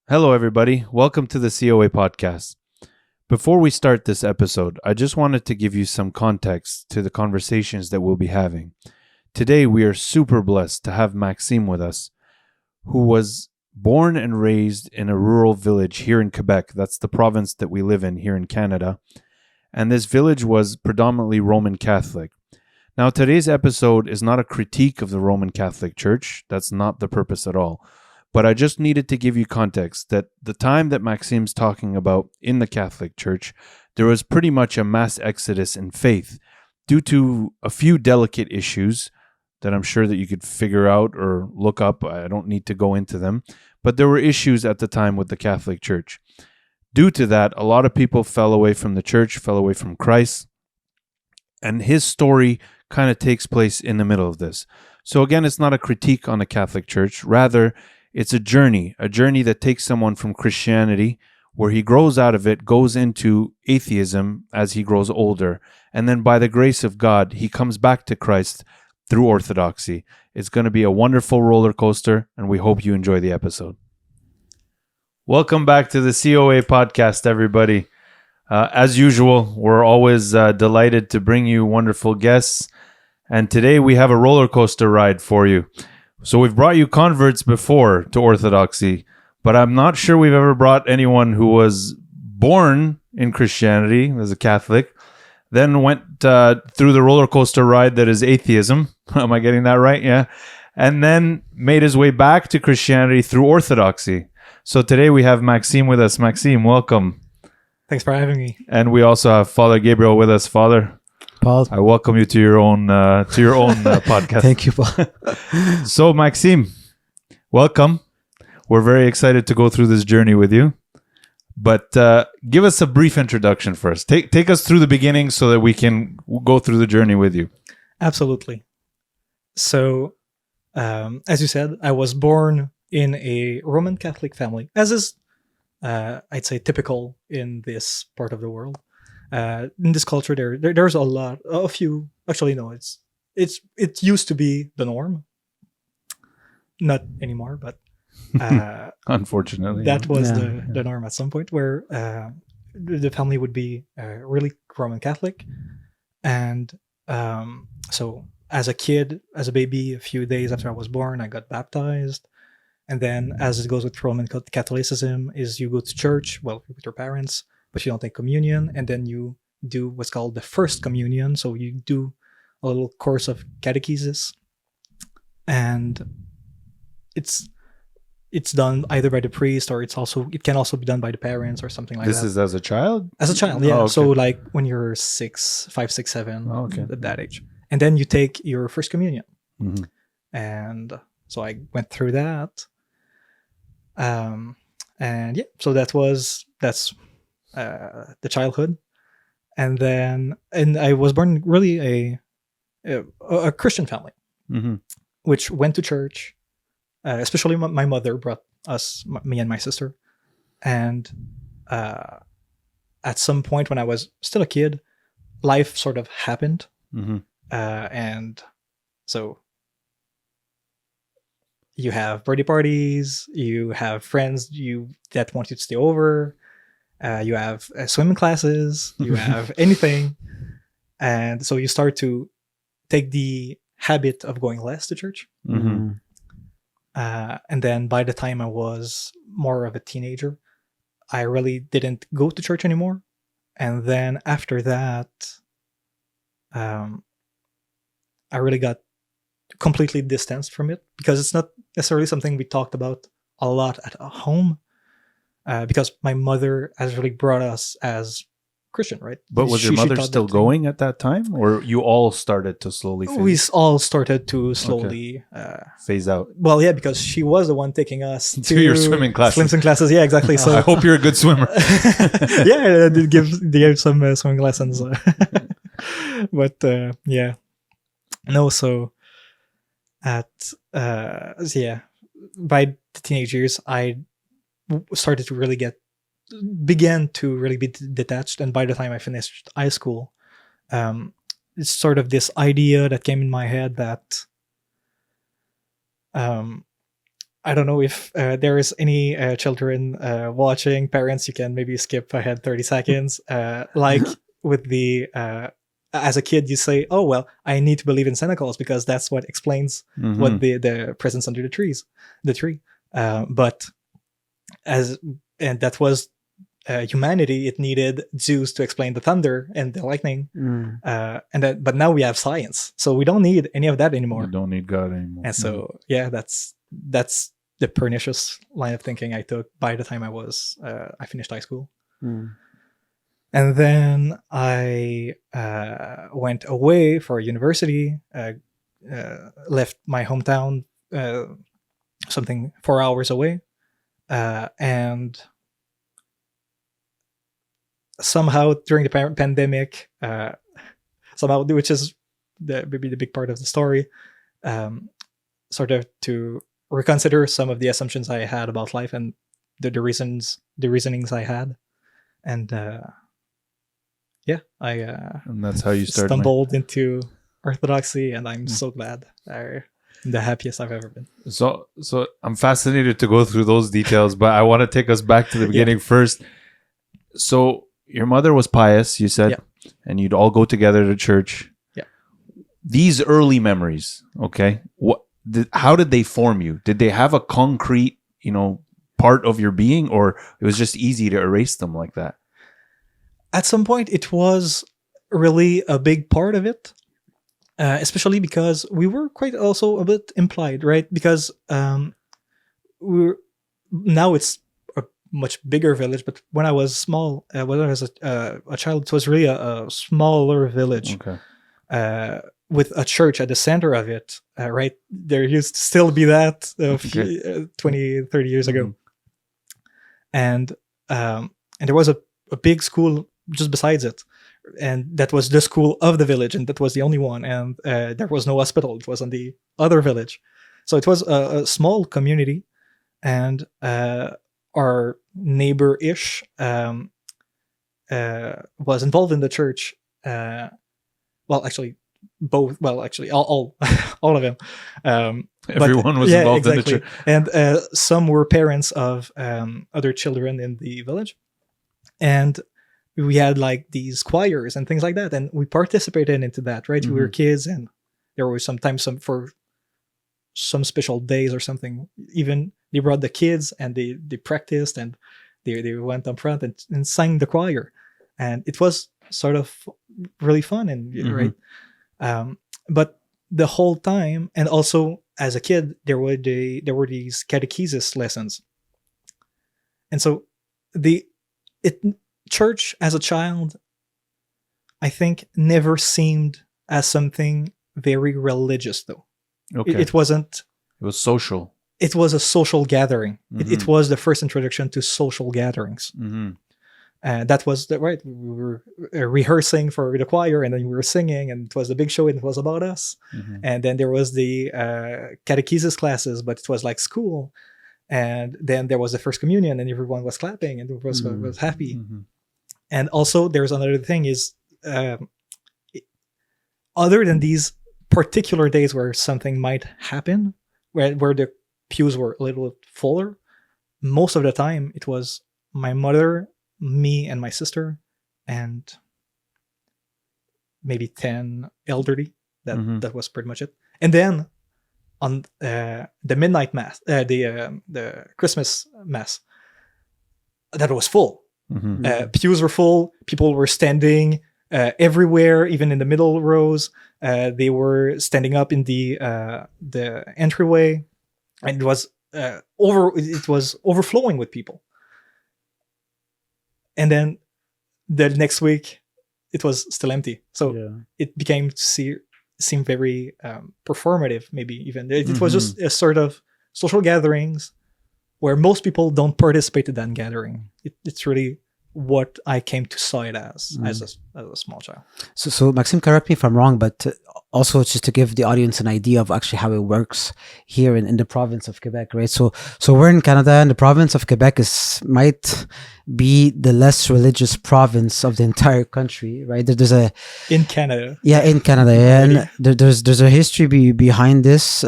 Hello, everybody. Welcome to the COA podcast. Before we start this episode, I just wanted to give you some context to the conversations that we'll be having. Today, we are super blessed to have Maxime with us, who was born and raised in a rural village here in Quebec. That's the province that we live in here in Canada. And this village was predominantly Roman Catholic. Now, today's episode is not a critique of the Roman Catholic Church. That's not the purpose at all. But I just needed to give you context that the time that Maxime's talking about in the Catholic Church, there was pretty much a mass exodus in faith due to a few delicate issues that I'm sure that you could figure out or look up. I don't need to go into them. But there were issues at the time with the Catholic Church. Due to that, a lot of people fell away from the church, fell away from Christ. And his story kind of takes place in the middle of this. So again, it's not a critique on the Catholic Church. Rather, it's a journey that takes someone from Christianity, where he grows out of it, goes into atheism as he grows older. And then by the grace of God, he comes back to Christ through Orthodoxy. It's going to be a wonderful roller coaster, and we hope you enjoy the episode. Welcome back to the COA podcast, everybody. As usual, we're always delighted to bring you wonderful guests. And today we have a roller coaster ride for you. So we've brought you converts before to Orthodoxy, but I'm not sure we've ever brought anyone who was born in Christianity as a Catholic, then went through the roller coaster ride that is atheism. Am I getting that right? Yeah. And then made his way back to Christianity through Orthodoxy. So today we have Maxime with us. Maxime, welcome. Thanks for having me. And we also have Father Gabriel with us. Father, Paul, I welcome you to your own podcast. Thank you, Paul. So, Maxime, welcome. We're very excited to go through this journey with you. But give us a brief introduction first. Take us through the beginning so that we can go through the journey with you. Absolutely. So, as you said, I was born in a Roman Catholic family, as is, I'd say, typical in this part of the world. In this culture, there's a few. Actually, no, it used to be the norm. Not anymore, but unfortunately, that was the norm at some point, where the family would be really Roman Catholic, and so as a kid, as a baby, a few days after I was born, I got baptized. And then, as it goes with Roman Catholicism, is you go to church, well, with your parents, but you don't take communion, and then you do what's called the first communion. So you do a little course of catechesis, and it's done either by the priest, or it can also be done by the parents or something like that. This is as a child? As a child, yeah. Oh, okay. So like when you're 5, 6, 7, at that age, and then you take your first communion, and so I went through that. And yeah, so that's the childhood, and I was born really a Christian family, which went to church. Especially my mother brought us, me and my sister, and at some point when I was still a kid, life sort of happened, and so. You have birthday parties, you have friends that want you to stay over, you have swimming classes, you have anything. And so you start to take the habit of going less to church. And then by the time I was more of a teenager, I really didn't go to church anymore. And then after that, I really got completely distanced from it, because it's not necessarily something we talked about a lot at home, because my mother has really brought us as Christian, right? But was your mother still going at that time, or you all started to slowly phase? We all started to slowly phase out. Well, yeah, because she was the one taking us to your swimming classes. Yeah, exactly. So I hope you're a good swimmer. Yeah, I did give some swimming lessons. But yeah, no. So by the teenage years, I started to began to really be detached. And by the time I finished high school, it's sort of this idea that came in my head that I don't know if there is any children watching. Parents, you can maybe skip ahead 30 seconds. Like with the as a kid, you say, "Oh well, I need to believe in Santa Claus because that's what explains what the presents under the tree." But and that was humanity. It needed Zeus to explain the thunder and the lightning, but now we have science, so we don't need any of that anymore. You don't need God anymore. And so, yeah, that's the pernicious line of thinking I took by the time I finished high school. And then I went away for university, left my hometown, something 4 hours away, and somehow during the pandemic, which is maybe the big part of the story, sort of to reconsider some of the assumptions I had about life and the reasonings I had, and and that's how you stumbled into Orthodoxy, and I'm so glad. I'm the happiest I've ever been. So I'm fascinated to go through those details, but I want to take us back to the beginning first. So your mother was pious, you said, and you'd all go together to church. Yeah. These early memories, okay, how did they form you? Did they have a concrete, part of your being, or it was just easy to erase them like that? At some point, it was really a big part of it, especially because we were quite also a bit implied, right? Because now it's a much bigger village, but when I was small, when I was a child, it was really a smaller village. Okay. With a church at the center of it, right? There used to still be that 20, 30 years ago. And there was a big school just besides it. And that was the school of the village, and that was the only one. And there was no hospital. It was in the other village. So it was a small community, and our neighbor-ish was involved in the church. All all of them. Everyone was involved in the church. And some were parents of other children in the village. And we had like these choirs and things like that. And we participated into that, right? We were kids, and there were sometimes for some special days or something. Even they brought the kids, and they practiced, and they went up front and sang the choir. And it was sort of really fun, and right. But the whole time, and also as a kid, there were these catechesis lessons, and so church as a child, I think, never seemed as something very religious, though. Okay. It wasn't. It was social. It was a social gathering. It was the first introduction to social gatherings. That was right. We were rehearsing for the choir, and then we were singing, and it was a big show, and it was about us. And then there was the catechesis classes, but it was like school. And then there was the first communion, and everyone was clapping, and everyone was happy. And also, there's another thing is, other than these particular days where something might happen, where the pews were a little fuller, most of the time it was my mother, me, and my sister, and maybe 10 elderly. That was pretty much it. And then on the midnight mass, the Christmas mass, that was full. Pews were full. People were standing everywhere, even in the middle rows. They were standing up in the entryway, and it was overflowing with people. And then the next week, it was still empty. So it became seem very performative, maybe even. It was just a sort of social gatherings where most people don't participate in that gathering. It's really what I came to saw it as a small child. So Maxime, correct me if I'm wrong, but also just to give the audience an idea of actually how it works here in the province of Quebec, right? So we're in Canada, and the province of Quebec might be the less religious province of the entire country, right? In Canada. Yeah, in Canada. And there's a history behind this.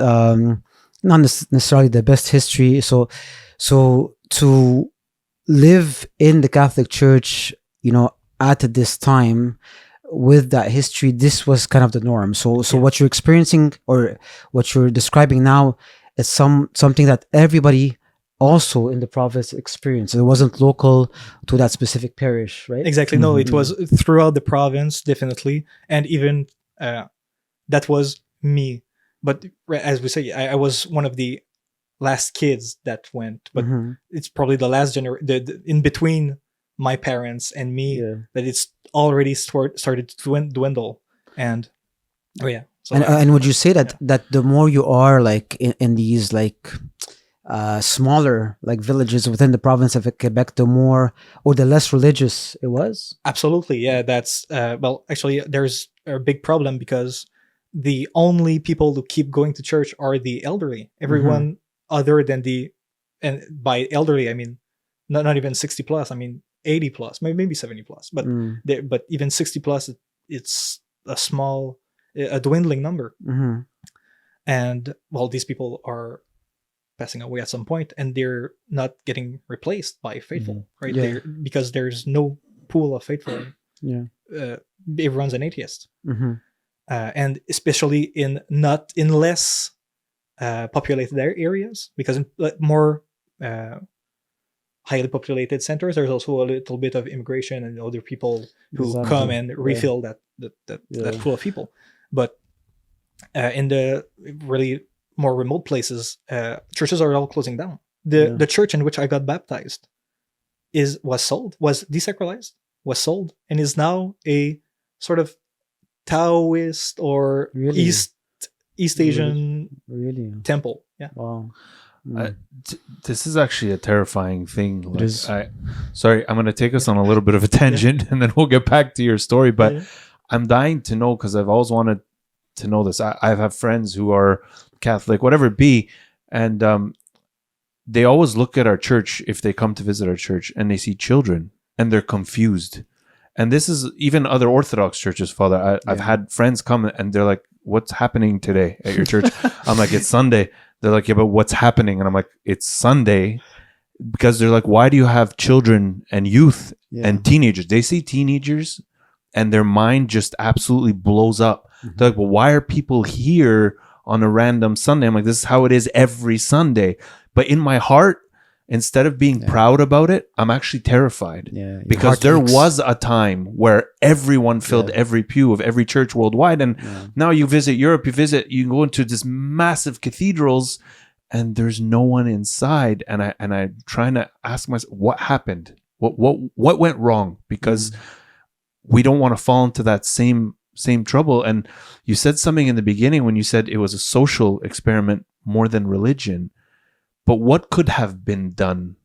not necessarily the best history. So to live in the Catholic Church, at this time with that history, this was kind of the norm. So what you're experiencing or what you're describing now is something that everybody also in the province experienced. It wasn't local to that specific parish, right? Exactly. No, it was throughout the province, definitely, and even that was me. But as we say, I was one of the last kids that went, but it's probably the last generation in between my parents and me that it's already started to dwindle. And so and would you say that the more you are like in these like smaller like villages within the province of Quebec, the more or the less religious it was? Absolutely, yeah. That's well, actually, there's a big problem because the only people who keep going to church are the elderly. Everyone other than and by elderly I mean not even 60 plus. I mean 80 plus, maybe 70 plus. But but even 60 plus, it's a dwindling number. And well, these people are passing away at some point, and they're not getting replaced by faithful, right? Because there's no pool of faithful. Everyone's an atheist. And especially in less populated areas, because in more highly populated centers, there's also a little bit of immigration and other people who come and refill that pool of people. But in the really more remote places, churches are all closing down. The church in which I got baptized was desacralized, was sold, and is now a sort of Taoist or East Asian temple. Yeah. Wow. This is actually a terrifying thing. Like, sorry, I'm going to take us on a little bit of a tangent, and then we'll get back to your story. But I'm dying to know, because I've always wanted to know this. I have friends who are Catholic, whatever it be, and they always look at our church if they come to visit our church, and they see children, and they're confused. And this is even other Orthodox churches, Father. I've had friends come, and they're like, "What's happening today at your church?" I'm like, "It's Sunday." They're like, "Yeah, but what's happening?" And I'm like, "It's Sunday." Because they're like, "Why do you have children and youth and teenagers?" They see teenagers and their mind just absolutely blows up. They're like, "Well, why are people here on a random Sunday?" I'm like, "This is how it is every Sunday." But in my heart, instead of being proud about it, I'm actually terrified. Because there was a time where everyone filled every pew of every church worldwide. And now you visit Europe, you go into this massive cathedrals and there's no one inside. And I'm trying to ask myself, what happened? What went wrong? Because we don't want to fall into that same trouble. And you said something in the beginning when you said it was a social experiment more than religion. But what could have been done?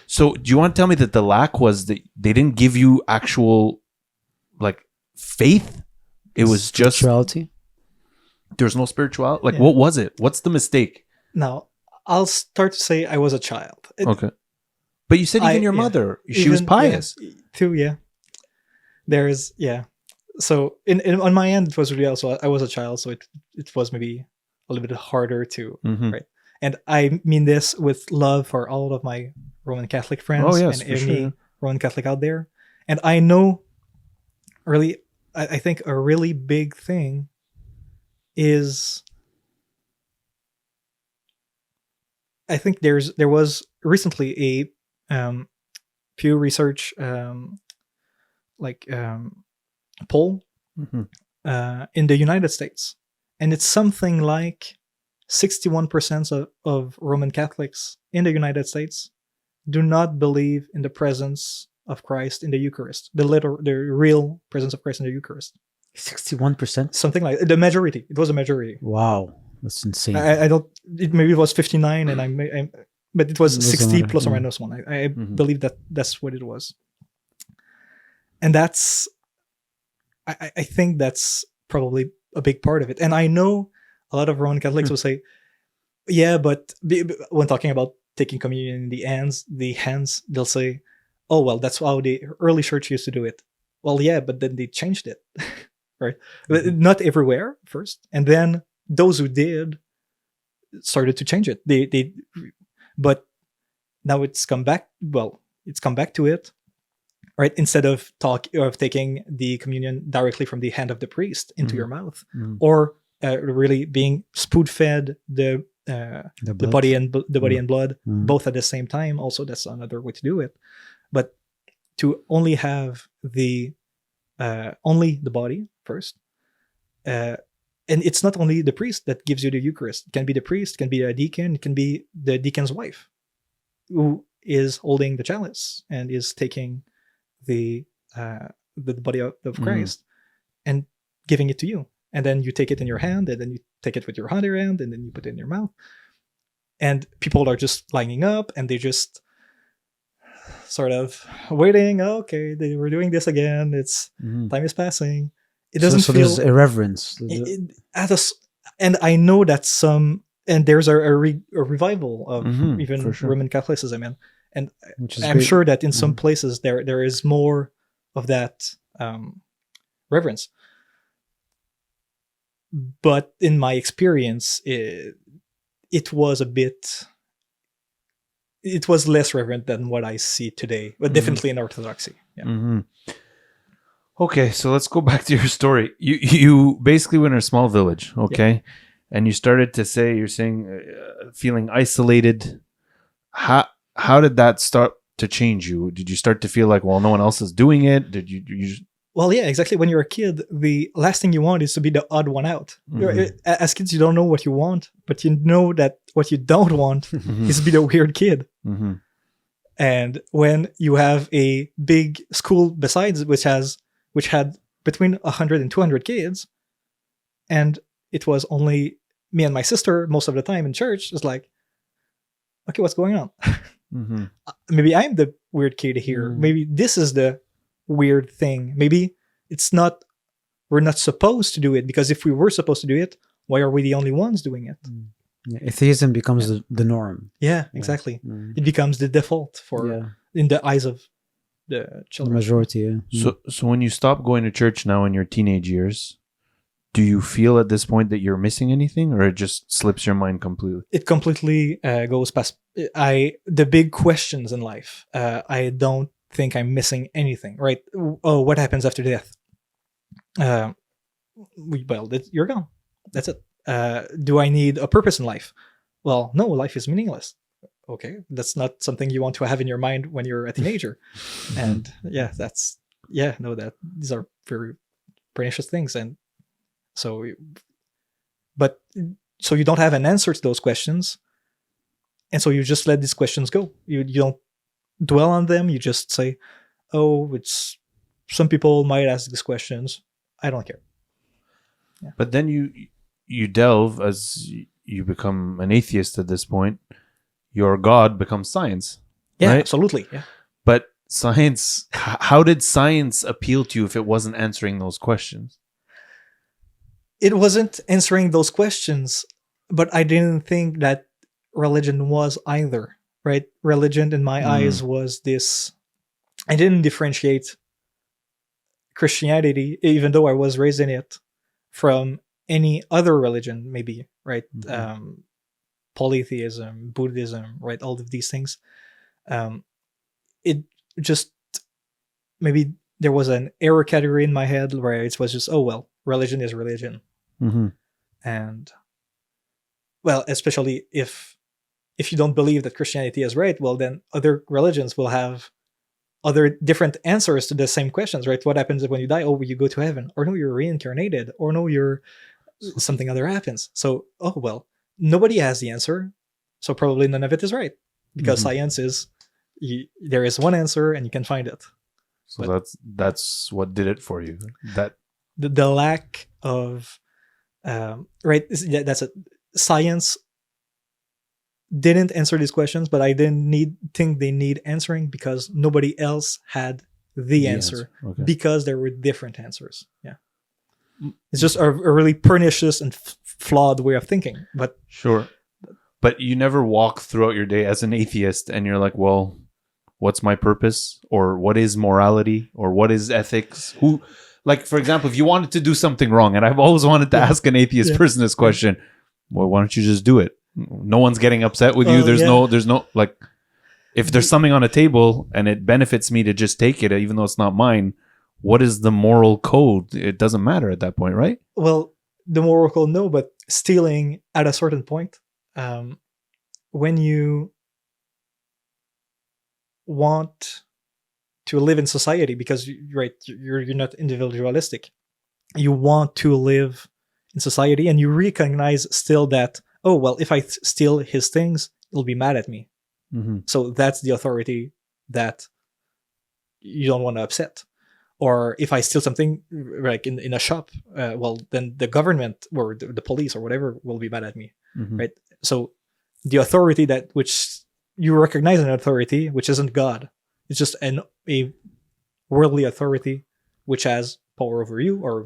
So do you want to tell me that the lack was that they didn't give you actual like faith? It was just spirituality. There's no spirituality. Like, what was it? What's the mistake? Now, I'll start to say I was a child. Okay. But you said even your mother, she was pious. Too, There's, So on my end, it was really also, I was a child, so it was maybe a little bit harder to, right? And I mean this with love for all of my Roman Catholic friends and any Roman Catholic out there. And I know really, I think a really big thing is, I think there was recently a Pew Research poll in the United States. And it's something like 61% of Roman Catholics in the United States do not believe in the presence of Christ in the Eucharist, the real presence of Christ in the Eucharist. 61%? Something like the majority. It was a majority. Wow, that's insane. I don't. Maybe it was 59, and but it was 60 plus or minus one. I believe that's what it was, and that's. I think that's probably a big part of it. And I know a lot of Roman Catholics will say, yeah, but when talking about taking communion in the hands, they'll say, oh, well, that's how the early church used to do it. Well, yeah, but then they changed it, right? Not everywhere first. And then those who did started to change it. But now it's come back. Well, it's come back to it, right? Instead of taking the communion directly from the hand of the priest into your mouth, or really being spoon-fed the body and blood both at the same time. Also, that's another way to do it. But to only have only the body first, and it's not only the priest that gives you the Eucharist. It can be the priest, it can be a deacon, it can be the deacon's wife, who is holding the chalice and is taking the body of Christ and giving it to you. And then you take it in your hand, and then you take it with your other hand, and then you put it in your mouth. And people are just lining up, and they just sort of waiting. Oh, okay, they were doing this again. It's time is passing. It doesn't feel there's irreverence. And I know that there's a revival of even sure. Roman Catholicism, and I'm sure that in some places there is more of that reverence. But in my experience, it was less reverent than what I see today, but definitely in Orthodoxy. Yeah. Okay, so let's go back to your story. You basically went in a small village, okay? And you started to say, you're saying feeling isolated. How did that start to change you? Did you start to feel like, well, no one else is doing it? Did you Well, yeah, exactly. When you're a kid, the last thing you want is to be the odd one out. As kids, you don't know what you want, but you know that what you don't want is to be the weird kid. And when you have a big school besides, which had between 100 and 200 kids, and it was only me and my sister most of the time in church, it's like, okay, what's going on? Maybe I'm the weird kid here. Maybe this is the weird thing. Maybe we're not supposed to do it, because if we were supposed to do it, why are we the only ones doing it? Atheism becomes the norm. Yeah, exactly. It becomes the default in the eyes of the children. The majority. So when you stop going to church now in your teenage years, do you feel at this point that you're missing anything, or it just slips your mind completely? It completely goes past the big questions in life. I don't think I'm missing anything, right? Oh, what happens after death? You're gone. That's it. Do I need a purpose in life? Well, no, life is meaningless. Okay, that's not something you want to have in your mind when you're a teenager. And these are very pernicious things. And so you don't have an answer to those questions, and so you just let these questions go. You don't dwell on them. You just say, oh, it's some people might ask these questions. I don't care. Yeah. But then you delve, as you become an atheist at this point, your God becomes science. Yeah, right? Absolutely. Yeah. But science, how did science appeal to you if it wasn't answering those questions? It wasn't answering those questions, but I didn't think that religion was either. Right? Religion in my eyes was this. I didn't differentiate Christianity, even though I was raised in it, from any other religion, maybe, right? Polytheism, Buddhism, right? All of these things. It just, maybe there was an error category in my head where it was just, oh, well, religion is religion. And, well, especially if you don't believe that Christianity is right, well, then other religions will have other different answers to the same questions, right? What happens when you die? Oh, you go to heaven. Or no, you're reincarnated. Or no, something other happens. So, oh, well, nobody has the answer. So probably none of it is right. Because science is, there is one answer and you can find it. So but that's what did it for you. That the lack of, right? That's a science didn't answer these questions, but I didn't think they need answering because nobody else had the answer. Okay. Because there were different answers. Yeah. It's just a really pernicious and flawed way of thinking. But sure. But you never walk throughout your day as an atheist and you're like, well, what's my purpose? Or what is morality? Or what is ethics? Like, for example, if you wanted to do something wrong, and I've always wanted to ask an atheist person this question, well, why don't you just do it? No one's getting upset with you. There's no like, if there's something on a table and it benefits me to just take it, even though it's not mine, what is the moral code? It doesn't matter at that point, right? Well, the moral code, no, but stealing at a certain point, when you want to live in society, because you're not individualistic, you want to live in society, and you recognize still that, oh well, if I steal his things, he'll be mad at me. Mm-hmm. So that's the authority that you don't want to upset. Or if I steal something like in a shop, well, then the government or the police or whatever will be mad at me, Mm-hmm. right? So the authority that which you recognize an authority, which isn't God, it's just a worldly authority which has power over you, or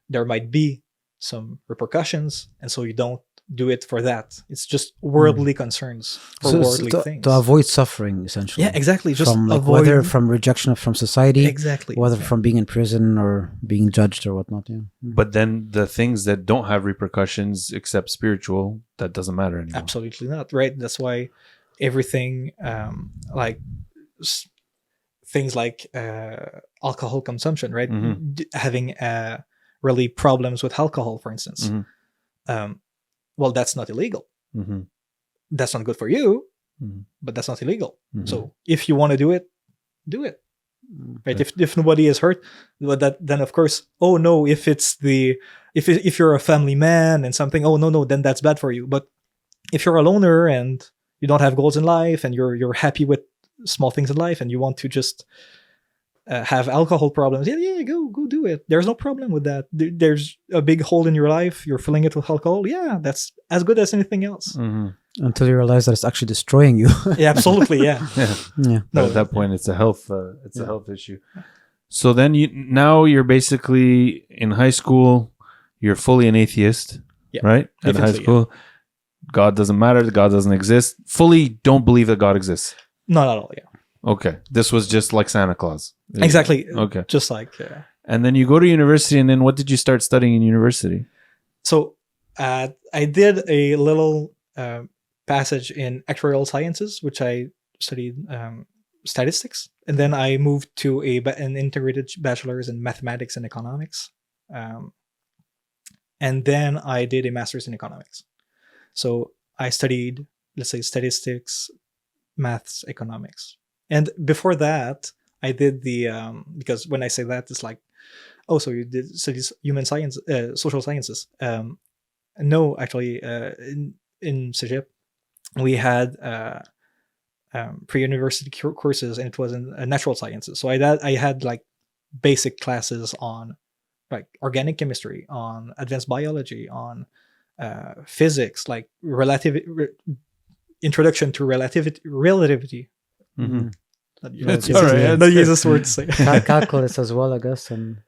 there might be some repercussions, and so you don't do it for that. It's just worldly concerns for worldly things. To avoid suffering, essentially. Yeah, exactly. Just from like, avoid, whether from rejection from society, exactly, whether from being in prison or being judged or whatnot. Yeah. But then the things that don't have repercussions except spiritual, that doesn't matter anymore. Absolutely not, right? That's why everything like things like alcohol consumption, right? Mm-hmm. Having really problems with alcohol, for instance. Mm-hmm. Well, that's not illegal. Mm-hmm. That's not good for you, Mm-hmm. but that's not illegal. Mm-hmm. So if you want to do it, do it. Right? If nobody is hurt, but then of course, oh no, if you're a family man and something, oh no, then that's bad for you. But if you're a loner and you don't have goals in life and you're happy with small things in life and you want to just have alcohol problems, yeah, go do it. There's no problem with that. There's a big hole in your life, you're filling it with alcohol. Yeah, that's as good as anything else. Mm-hmm. Until you realize that it's actually destroying you. Yeah, absolutely. Yeah. Yeah. No, at that point, it's a health a health issue. So then you're basically in high school. You're fully an atheist, right? At high school, God doesn't matter. God doesn't exist. Fully don't believe that God exists. Not at all. Yeah. Okay, this was just like Santa Claus. Exactly. Okay. Just like. And then you go to university, and then what did you start studying in university? So I did a little passage in actuarial sciences, which I studied statistics, and then I moved to an integrated bachelor's in mathematics and economics, and then I did a master's in economics. So I studied, let's say, statistics, maths, economics. And before that, I did because when I say that, it's like, oh, so you did studies human science, social sciences. No, actually, in Cégep, we had pre-university courses, and it was in natural sciences. So I had like basic classes on like organic chemistry, on advanced biology, on physics, like introduction to relativity. Mm-hmm. That's all right. Not the easiest word to say. Calculus as well, I guess, and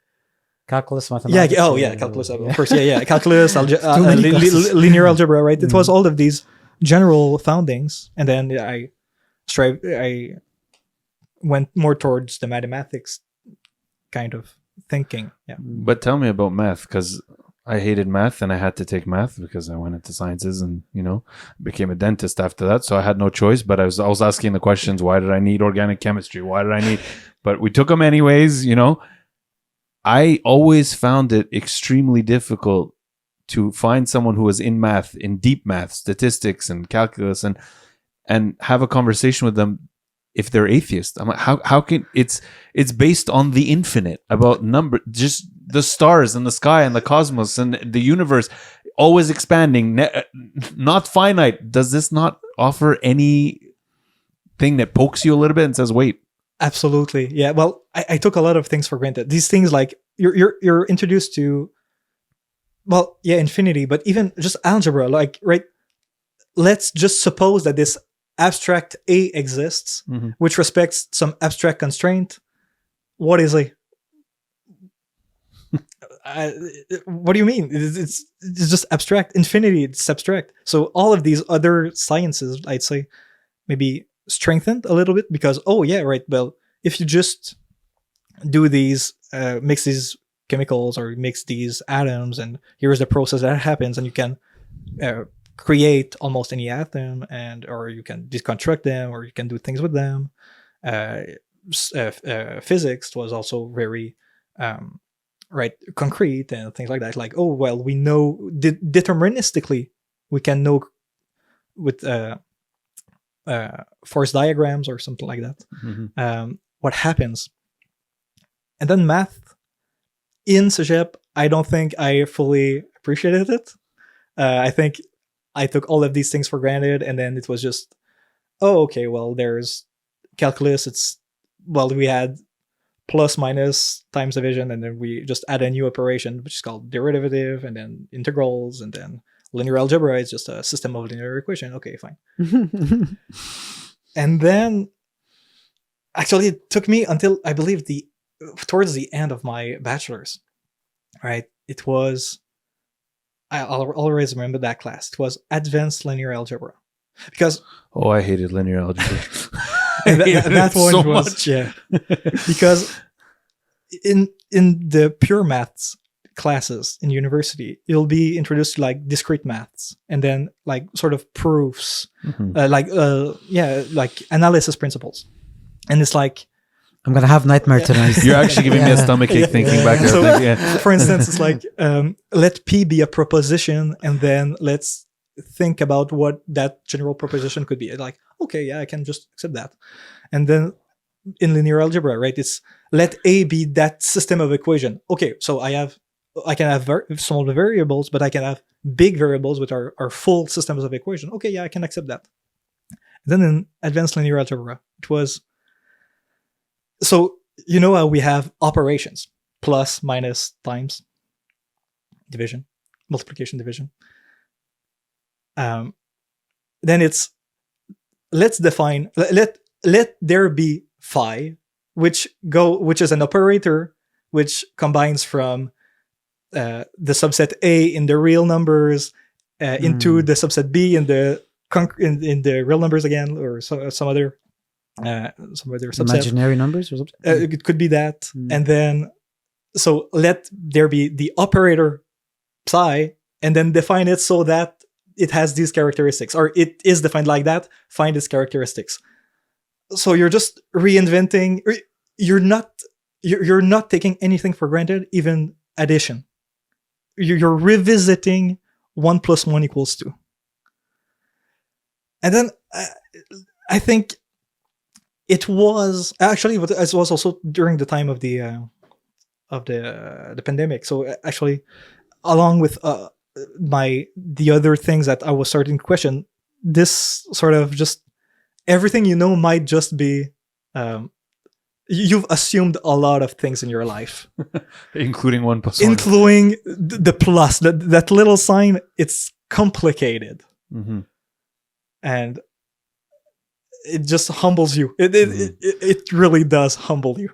calculus, mathematics. Calculus, of course. Calculus, many classes. linear algebra, right? It was all of these general foundings, and then I went more towards the mathematics kind of thinking. Yeah. But tell me about math, because I hated math and I had to take math because I went into sciences and, became a dentist after that. So I had no choice, but I was asking the questions. Why did I need organic chemistry? Why did I need, but we took them anyways, I always found it extremely difficult to find someone who was in math, in deep math, statistics and calculus, and have a conversation with them if they're atheist. I'm like, how can it's based on the infinite, about number, just the stars and the sky and the cosmos and the universe always expanding, not finite. Does this not offer anything that pokes you a little bit and says, wait? Absolutely. Yeah. Well, I took a lot of things for granted. These things, like you're introduced to, well, yeah, infinity, but even just algebra, like, right? Let's just suppose that this abstract A exists, which respects some abstract constraint. What is A? What do you mean? It's just abstract. Infinity, it's abstract. So all of these other sciences, I'd say, maybe strengthened a little bit because, oh yeah, right. Well, if you just do these, mix these chemicals or mix these atoms, and here's the process that happens, and you can create almost any atom, or you can deconstruct them, or you can do things with them. Physics was also very concrete and things like that. Like, oh well, we know deterministically we can know with force diagrams or something like that what happens. And then math in Cégep, I don't think I fully appreciated it. I think I took all of these things for granted, and then it was just, oh, okay, well, there's calculus. We had plus, minus, times division, and then we just add a new operation, which is called derivative, and then integrals, and then linear algebra is just a system of linear equation. Okay, fine. And then, actually, it took me until, I believe, towards the end of my bachelor's, right? It was, I'll always remember that class. It was advanced linear algebra. Because... Oh, I hated linear algebra. that one so was much. Yeah, because in the pure maths classes in university, you'll be introduced to like discrete maths, and then like sort of proofs, like analysis principles, and it's like, I'm gonna have nightmare tonight. You're actually giving me a stomachache thinking back there. So, for instance, it's like let P be a proposition, and then let's think about what that general proposition could be. Like, okay, yeah, I can just accept that. And then in linear algebra, right, it's let A be that system of equation. Okay, so I can have small variables, but I can have big variables which are full systems of equation. Okay, yeah, I can accept that. Then in advanced linear algebra, it was, so you know how we have operations, plus, minus, times, division, multiplication, division. Then it's, let's define, let there be phi, which is an operator which combines from the subset A in the real numbers into the subset B in the real numbers again, or some other subset. Imaginary numbers or something. It could be that. And then, so let there be the operator psi, and then define it so that it has these characteristics, or it is defined like that, find its characteristics. So you're just reinventing, you're not taking anything for granted, even addition. You're revisiting 1 + 1 = 2. And then I think it was also during the time of the pandemic. So actually, along with the other things that I was starting to question, this sort of just everything might just be you've assumed a lot of things in your life, including 1 + 1, including the plus, that little sign. It's complicated, and it just humbles you. It really does humble you.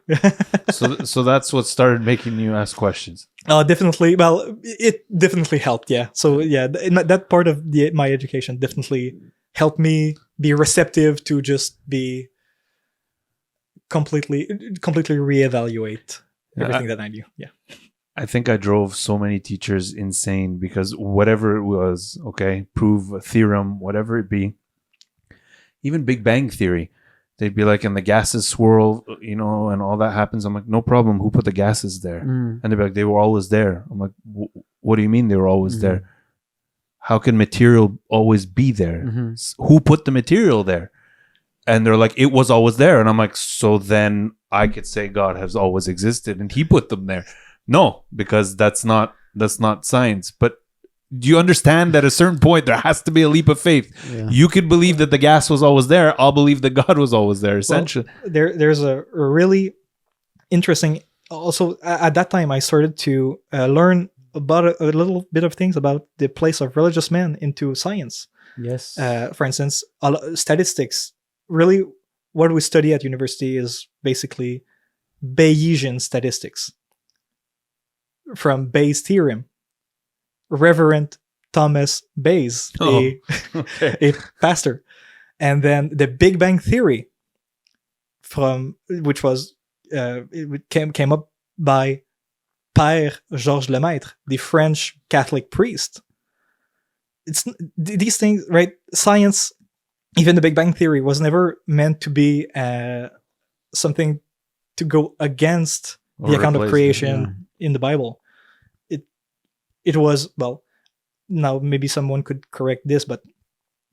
so that's what started making you ask questions. Definitely. Well, it definitely helped. Yeah. So yeah, that part of my education definitely helped me be receptive to just be completely reevaluate everything that I knew. Yeah. I think I drove so many teachers insane because whatever it was, okay, prove a theorem, whatever it be, even Big Bang Theory, they'd be like, and the gases swirl, and all that happens. I'm like, no problem. Who put the gases there? And they'd be like, they were always there. I'm like, what do you mean they were always there? How can material always be there? Who put the material there? And they're like, it was always there. And I'm like, so then I could say God has always existed and he put them there. No, because that's not science. But do you understand that at a certain point there has to be a leap of faith? Yeah. You could believe that the gas was always there. I'll believe that God was always there, essentially. Well, there's a really interesting... Also, at that time, I started to learn about a little bit of things about the place of religious men into science. Yes. For instance, statistics. Really, what we study at university is basically Bayesian statistics from Bayes' theorem. Reverend Thomas Bayes, a pastor, and then the Big Bang Theory, which was it came up by Père Georges Lemaître, the French Catholic priest. these things, right? Science, even the Big Bang Theory, was never meant to be something to go against Or the account of replace it, creation in the Bible. It was, well, now maybe someone could correct this, but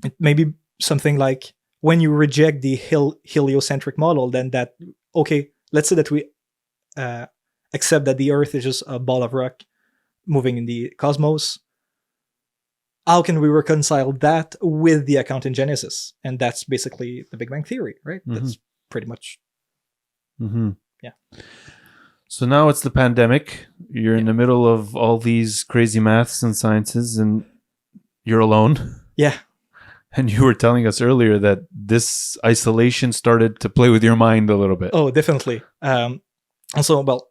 it may be something like, when you reject the heliocentric model, then that, okay, let's say that we accept that the Earth is just a ball of rock moving in the cosmos. How can we reconcile that with the account in Genesis? And that's basically the Big Bang Theory, right? Mhm. That's pretty much, yeah. So now it's the pandemic. You're in the middle of all these crazy maths and sciences, and you're alone. Yeah. And you were telling us earlier that this isolation started to play with your mind a little bit. Oh, definitely. Also, well,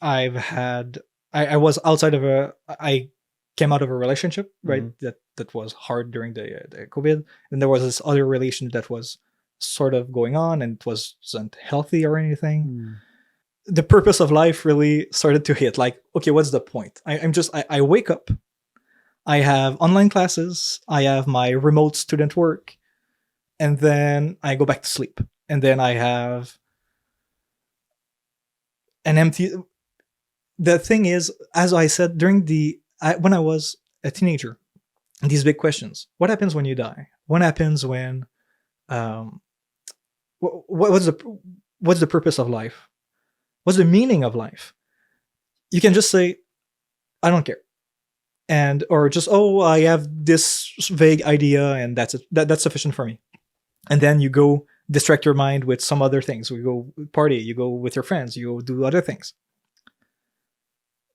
I've had, I was outside of I came out of a relationship, right? That was hard during the COVID. And there was this other relationship that was sort of going on, and it wasn't healthy or anything. The purpose of life really started to hit. Like, okay, what's the point? I wake up, I have online classes, I have my remote student work, and then I go back to sleep. And then I have an empty. The thing is, as I said, when I was a teenager, these big questions: what happens when you die? What happens when? What's the purpose of life? What's the meaning of life? You can just say, I don't care. Or just, oh, I have this vague idea, and that's it. That's sufficient for me. And then you go distract your mind with some other things. You go party, you go with your friends, you go do other things.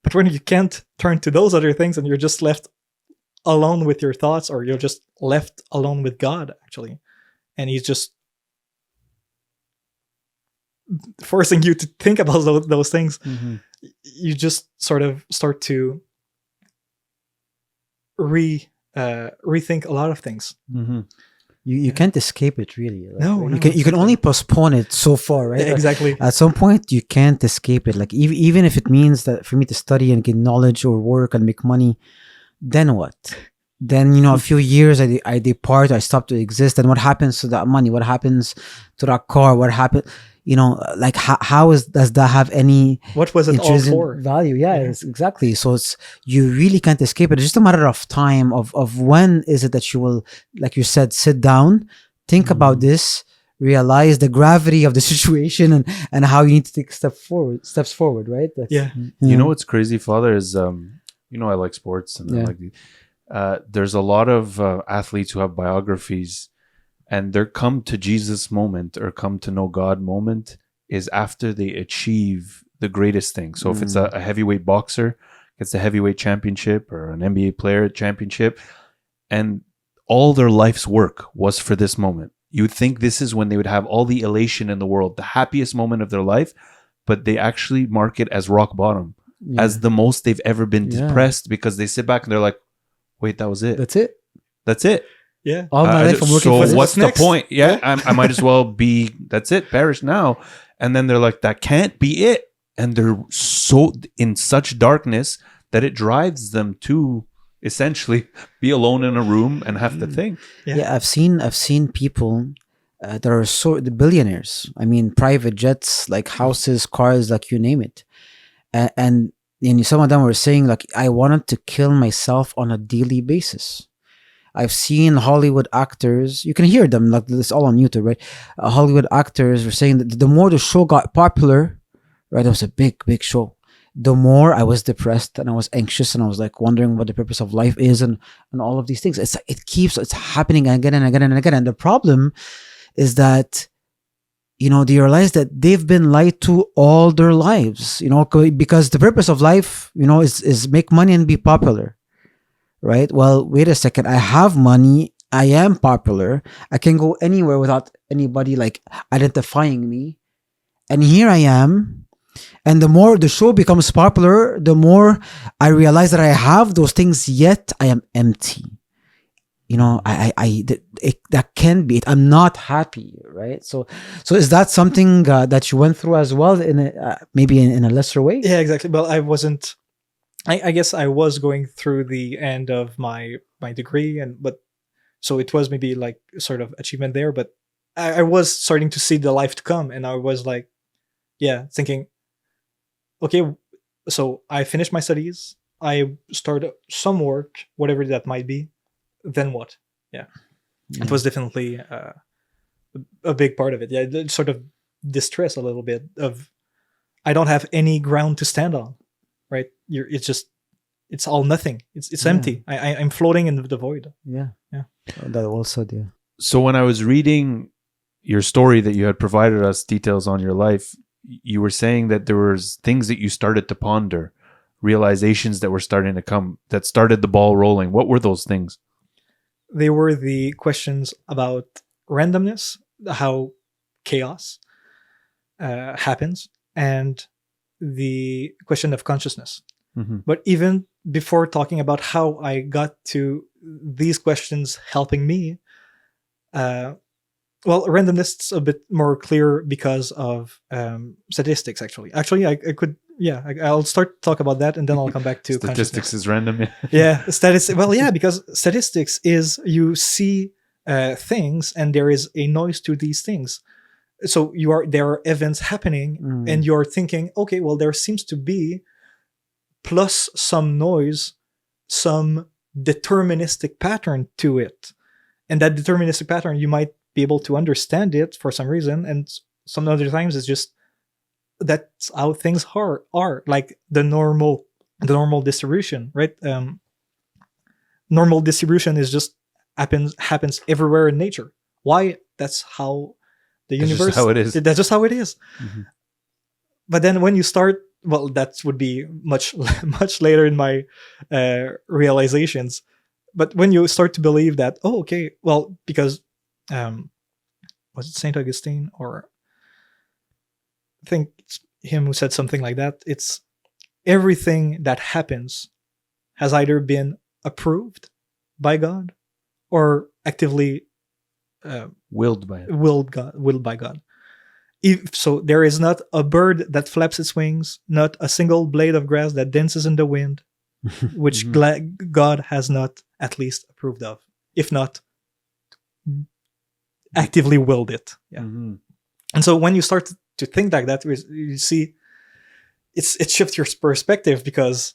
But when you can't turn to those other things, and you're just left alone with your thoughts, or you're just left alone with God, actually, and He's just forcing you to think about those things, you just sort of start to rethink a lot of things. You can't escape it, really. Like, No, you can only postpone it so far, right? Yeah, exactly. At some point, you can't escape it. Like, even if it means that for me to study and get knowledge or work and make money, then what? Then, a few years I depart, I stop to exist. And what happens to that money? What happens to that car? What happened? Like, how does that have any what was it all for? Value? Yeah, exactly. So you really can't escape it. It's just a matter of time of when is it that you will, like you said, sit down, think about this, realize the gravity of the situation, and how you need to take steps forward, right? You know what's crazy, Father, is I like sports, and I like there's a lot of athletes who have biographies, and their come to Jesus moment or come to know God moment is after they achieve the greatest thing. So if it's a heavyweight boxer gets a heavyweight championship, or an NBA player championship, and all their life's work was for this moment, you would think this is when they would have all the elation in the world, the happiest moment of their life, but they actually mark it as rock bottom, as the most they've ever been depressed, because they sit back and they're like, wait, that was it. That's it. Yeah. All my life I'm working for this. So what's the point? Yeah. I might as well be, that's it, perish now. And then they're like, that can't be it. And they're so in such darkness that it drives them to essentially be alone in a room and have to think. Yeah, I've seen people that are the billionaires. I mean, private jets, like houses, cars, like you name it. And some of them were saying, like, I wanted to kill myself on a daily basis. I've seen Hollywood actors, you can hear them, like, it's all on YouTube, right? Hollywood actors were saying that the more the show got popular, right, it was a big, big show, the more I was depressed and I was anxious, and I was like wondering what the purpose of life is, and all of these things. It's happening again and again and again. And the problem is that, they realize that they've been lied to all their lives, because the purpose of life, is make money and be popular. Right? Well, wait a second. I have money. I am popular. I can go anywhere without anybody like identifying me. And here I am. And the more the show becomes popular, the more I realize that I have those things, yet I am empty. That can be it. I'm not happy, right? So is that something that you went through as well, maybe in a lesser way? Yeah, exactly. Well, I wasn't I guess I was going through the end of my degree, but so it was maybe like sort of achievement there, but I was starting to see the life to come, and I was like, yeah, thinking, okay, so I finished my studies, I started some work, whatever that might be, then what? Yeah. It was definitely a big part of it. Yeah, it sort of distress a little bit of, I don't have any ground to stand on, right? It's all nothing. It's empty. I'm floating in the void. Yeah. Yeah. That also, yeah. So when I was reading your story that you had provided us details on your life, you were saying that there was things that you started to ponder, realizations that were starting to come, that started the ball rolling. What were those things? They were the questions about randomness, how chaos happens, and the question of consciousness. Mm-hmm. But even before talking about how I got to these questions helping me, randomness is a bit more clear because of statistics. Actually, I could. Yeah, I'll start to talk about that, and then I'll come back to Statistics is random. yeah, statistics. Well, yeah, because statistics is you see things, and there is a noise to these things. So there are events happening, and you're thinking, okay, well, there seems to be plus some noise, some deterministic pattern to it, and that deterministic pattern, you might be able to understand it for some reason, and some other times it's just that's how things are like the normal distribution, right? Normal distribution is just happens everywhere in nature. Why? That's how the universe. Just how it is. That's just how it is. Mm-hmm. But then when you start, well, that would be much later in my realizations. But when you start to believe that, oh, okay, well, because was it Saint Augustine, or I think it's him who said something like that? It's everything that happens has either been approved by God or actively willed by it. willed by God. If so, there is not a bird that flaps its wings, not a single blade of grass that dances in the wind, which God has not at least approved of, if not actively willed it. Yeah. Mm-hmm. And so when you start to think like that, you see it shifts your perspective, because,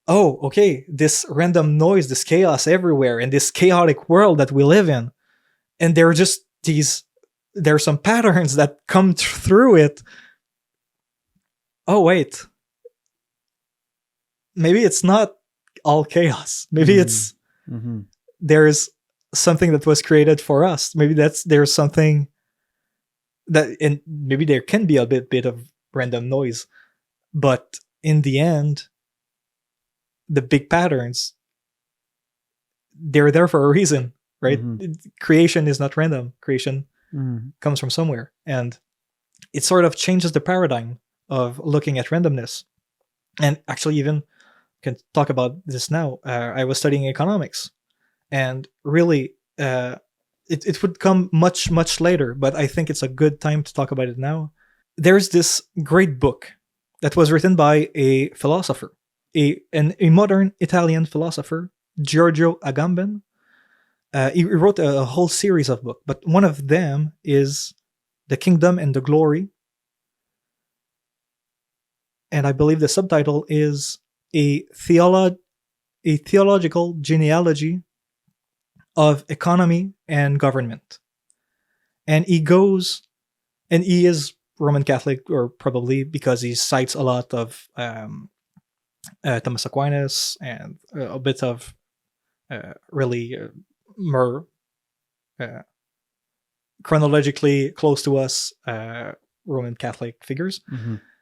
oh, okay, this random noise, this chaos everywhere, and this chaotic world that we live in, and there are just there are some patterns that come through it. Oh, wait. Maybe it's not all chaos. Maybe it's there's something that was created for us. Maybe there's something that, and maybe there can be a bit of random noise, but in the end, the big patterns, they're there for a reason, right? Creation is not random. Creation comes from somewhere, and it sort of changes the paradigm of looking at randomness. And actually, even can talk about this now. I was studying economics, and really, it would come much later, but I think it's a good time to talk about it now. There's this great book that was written by a philosopher, a modern Italian philosopher, Giorgio Agamben. He wrote a whole series of books, but one of them is The Kingdom and the Glory. And I believe the subtitle is a theological genealogy of economy and government. And he is Roman Catholic, or probably because he cites a lot of Thomas Aquinas and a bit of really more chronologically close to us Roman Catholic figures.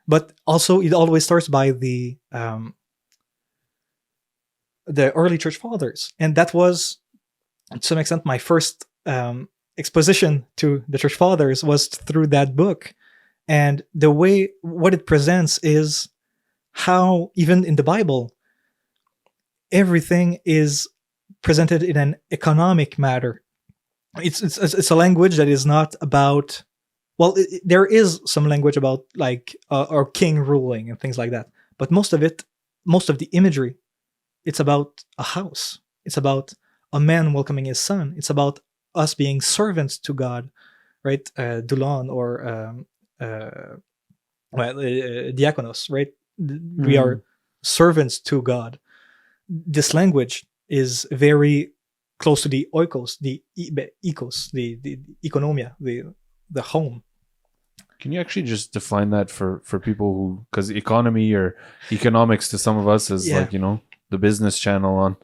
But also it always starts by the early church fathers, and that was to some extent my first exposition to the church fathers was through that book. And the way what it presents is how even in the Bible everything is presented in an economic matter. It's a language that is not about, well, there is some language about like our king ruling and things like that, but most of it, most of the imagery, it's about a house. It's about a man welcoming his son. It's about us being servants to God, right? Dulon or diakonos, right? We are servants to God. This language is very close to the oikos, the ecos, the economia, the home. Can you actually just define that for people who, because economy or economics to some of us is like, the business channel on.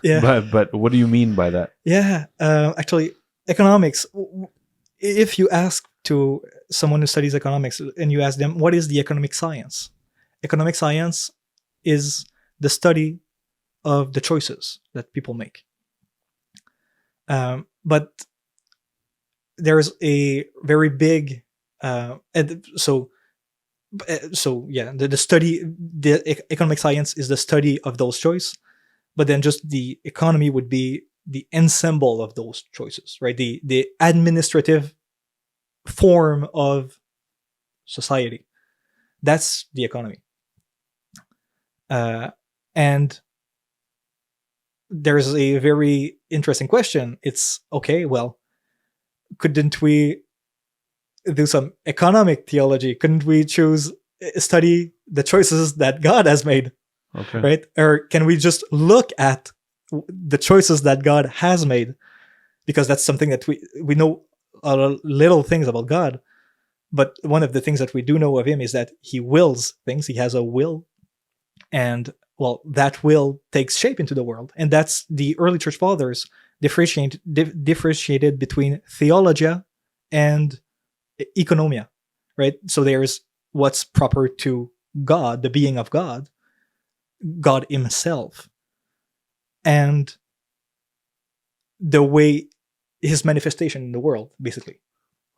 But what do you mean by that? Yeah, actually, economics, if you ask to someone who studies economics and you ask them, what is the economic science? Economic science is the study of the choices that people make. But there's a very big, the economic science is the study of those choices, but then just the economy would be the ensemble of those choices, right? The administrative form of society. That's the economy. And there's a very interesting question. It's okay, well, couldn't we do some economic theology? Couldn't we study the choices that God has made? Okay. Right? Or can we just look at the choices that God has made? Because that's something that we know little things about God. But one of the things that we do know of him is that he wills things. He has a will. And, well, that will takes shape into the world. And that's the early church fathers differentiated between theologia and economia, right? So there's what's proper to God, the being of God, God himself, and the way his manifestation in the world, basically.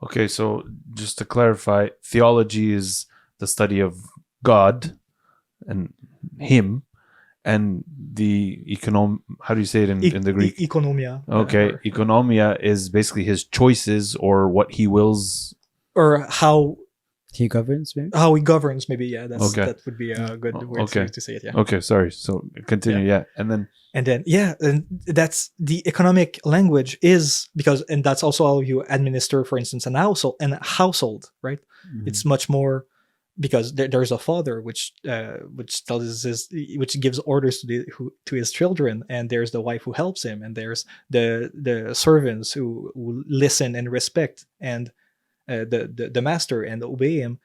Okay, so just to clarify, theology is the study of God and him, and the how do you say it in the Greek? Economia. Okay, economia is basically his choices or what he wills. Or how he governs, maybe? How he governs, maybe, yeah. Okay. That would be a good word to say it, yeah. Okay, sorry. So continue, yeah. And that's the economic language is and that's also how you administer, for instance, a household, right? Mm-hmm. It's much more because there's a father which gives orders to his children, and there's the wife who helps him, and there's the servants who listen and respect and the master and obey him,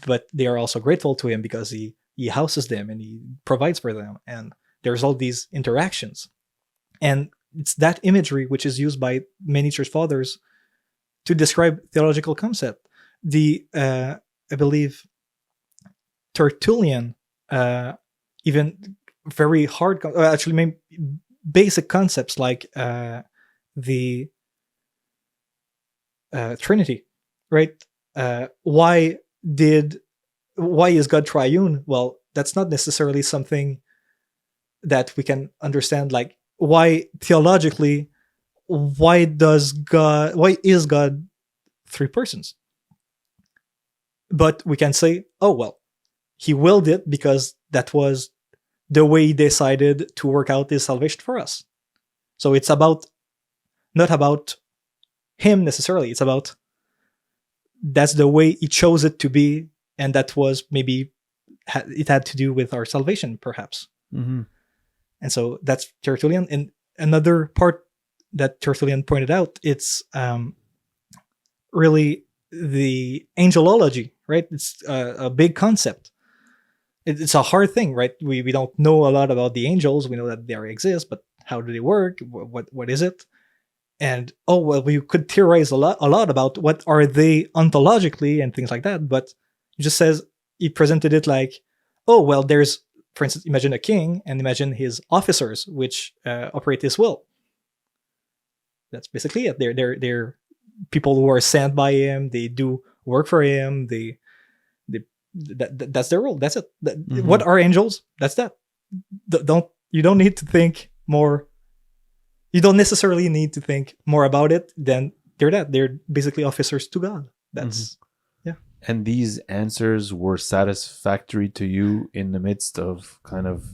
but they are also grateful to him because he houses them and he provides for them, and there's all these interactions. And it's that imagery which is used by many church fathers to describe theological concept. I believe Tertullian, even very hard, actually basic concepts like the Trinity, right? Why is God triune? Well, that's not necessarily something that we can understand. Like, why theologically, why is God three persons? But we can say, oh, well, he willed it because that was the way he decided to work out his salvation for us. So it's not about him necessarily. It's about that's the way he chose it to be, and that was maybe it had to do with our salvation, perhaps. Mm-hmm. And so that's Tertullian. And another part that Tertullian pointed out, it's really the angelology, right? It's a big concept. It's a hard thing, right? We don't know a lot about the angels. We know that they exist, but how do they work? What is it? And we could theorize a lot about what are they ontologically and things like that. But he just says, he presented it like, there's, for instance, imagine a king and imagine his officers, which operate his will. That's basically it. They're people who are sent by him. They do work for him. That's their role. That's it. Mm-hmm. What are angels? That's that. You don't need to think more. You don't necessarily need to think more about it than they're that. They're basically officers to God. That's And these answers were satisfactory to you in the midst of kind of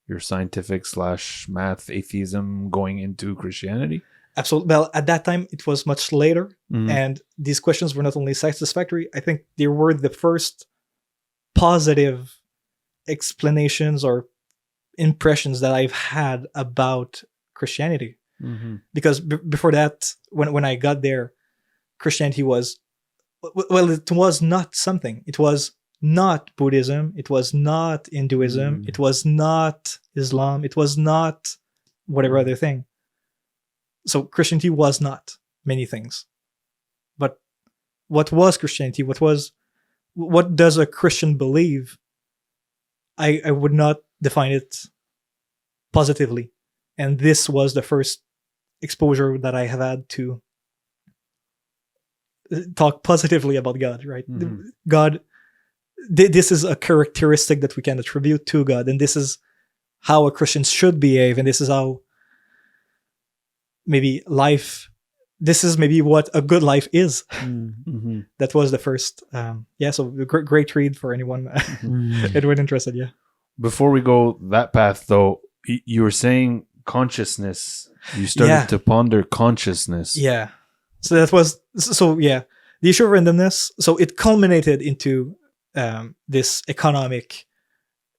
your scientific / math atheism going into Christianity? Absolutely. Well, at that time, it was much later. Mhm. And these questions were not only satisfactory, I think they were the first positive explanations or impressions that I've had about Christianity. Mhm. Because before that, when I got there, Christianity was, well, it was not something. It was not Buddhism. It was not Hinduism. It was not Islam. It was not whatever other thing. So Christianity was not many things. But what was Christianity? What does a Christian believe? I would not define it positively. And this was the first exposure that I have had to talk positively about God, right? Mhm. God, this is a characteristic that we can attribute to God, and this is how a Christian should behave, and this is how this is maybe what a good life is. Mhm. That was the first, so a great read for anyone, anyone interested, yeah. Before we go that path, though, you were saying consciousness. You started Yeah. to ponder consciousness. Yeah. So that was, the issue of randomness. So it culminated into this economic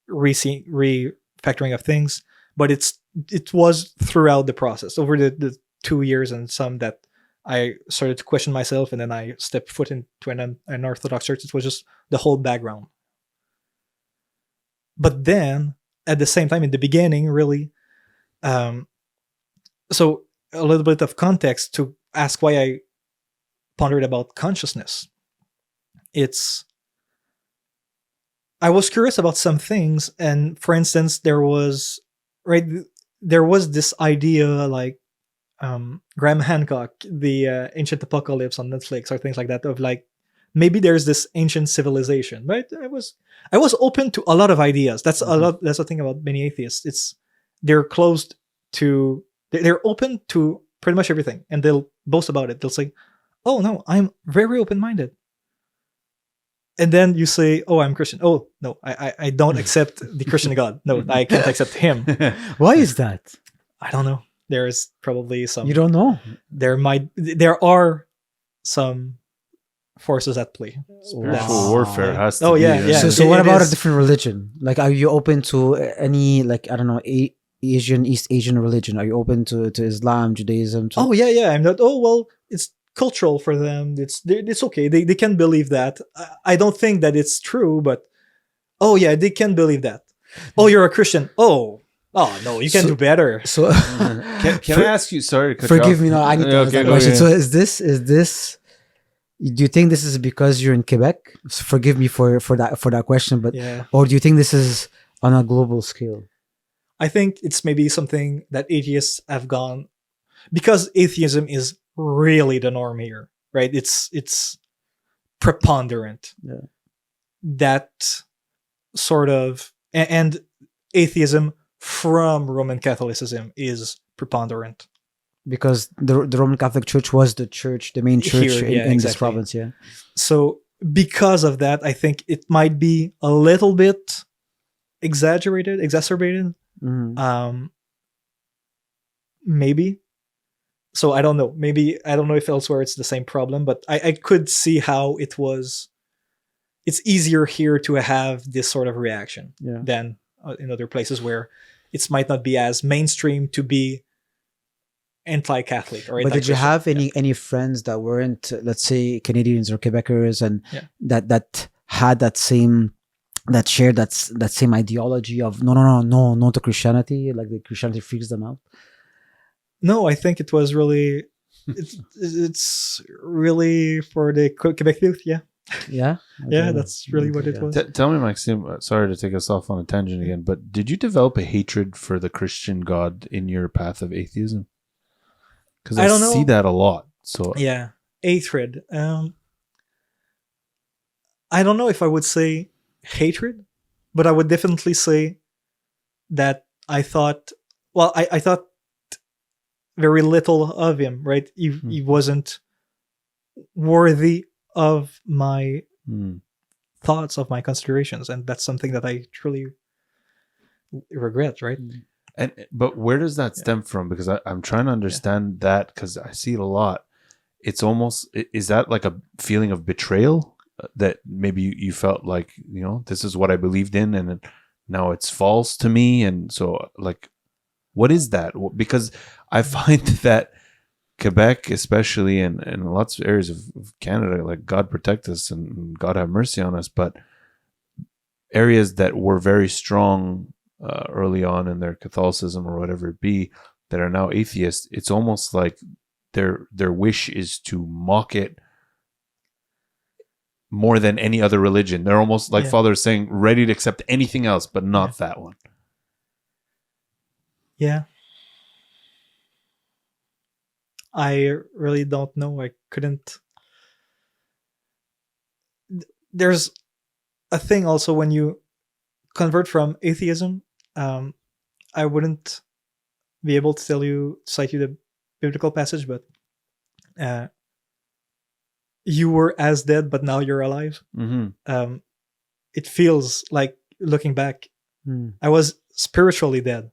refactoring of things, but it was throughout the process over the 2 years and some that I started to question myself, and then I stepped foot into an Orthodox church. It was just the whole background. But then at the same time, in the beginning, really, so a little bit of context to ask why I pondered about consciousness. I was curious about some things, and for instance, there was this idea like Graham Hancock, the Ancient Apocalypse on Netflix, or things like that, of like maybe there's this ancient civilization, right? I was open to a lot of ideas. That's a lot. That's the thing about many atheists. They're closed to. They're open to pretty much everything, and they'll boast about it. They'll say, "Oh no, I'm very open-minded." And then you say, "Oh, I'm Christian." "Oh no, I don't accept the Christian God. No, I can't accept him." Why is that? I don't know. There is probably some. You don't know. There are some forces at play. Spiritual Wow. warfare has to Oh, be. yeah, yeah. So it what about a is- different religion? Like, are you open to any, like, I don't know, East Asian religion? Are you open to Islam, Judaism? Oh yeah. I'm not. Oh well, it's cultural for them. It's okay. They can believe that. I don't think that it's true, but oh yeah, they can believe that. Oh, you're a Christian. Oh no, you can So- do better. So, Can I ask you? Sorry, to cut you forgive off. me. No, I need to ask Okay, that go question. ahead. So, is this? Do you think this is because you're in Quebec? So forgive me for that question, but Yeah, or do you think this is on a global scale? I think it's maybe something that atheists have gone, because atheism is really the norm here, right? It's preponderant. Yeah. That sort of and atheism from Roman Catholicism is preponderant. Because the Roman Catholic Church was the main church Here, yeah, in this exactly. province. Yeah. So because of that, I think it might be a little bit exacerbated. Mhm. Maybe. So I don't know. Maybe I don't know if elsewhere it's the same problem, but I could see how it's easier here to have this sort of reaction Yeah. than in other places where it might not be as mainstream to be anti-Catholic or But did you anti-Christian. have Yeah. any friends that weren't, let's say, Canadians or Quebecers, and Yeah. that had that shared that same ideology of no to Christianity, like the Christianity freaks them out? No, I think it was really it's really for the Quebec youth. Yeah, Yeah. yeah, Okay. that's really what it Yeah. was. Tell me, Maxime, sorry to take us off on a tangent again, but did you develop a hatred for the Christian God in your path of atheism? Because I I don't see know. that a lot. So Yeah, hatred. I don't know if I would say hatred, but I would definitely say that I thought. Well, I thought very little of him. Right, he wasn't worthy of my Hmm. thoughts, of my considerations, and that's something that I truly regret, right? But where does that stem from? Because I'm trying to understand that, because I see it a lot. It's almost, is that like a feeling of betrayal that maybe you felt like, this is what I believed in and now it's false to me? And so, like, what is that? Because I find that Quebec, especially, and lots of areas of Canada, like, God protect us and God have mercy on us, but areas that were very strong early on in their Catholicism or whatever it be, that are now atheists, it's almost like their wish is to mock it more than any other religion. They're almost, like Father is saying, ready to accept anything else, but not that one. Yeah. I really don't know. I couldn't. There's a thing also when you convert from atheism. I wouldn't be able to cite you the biblical passage, but you were as dead, but now you're alive. Mm-hmm. It feels like, looking back, I was spiritually dead.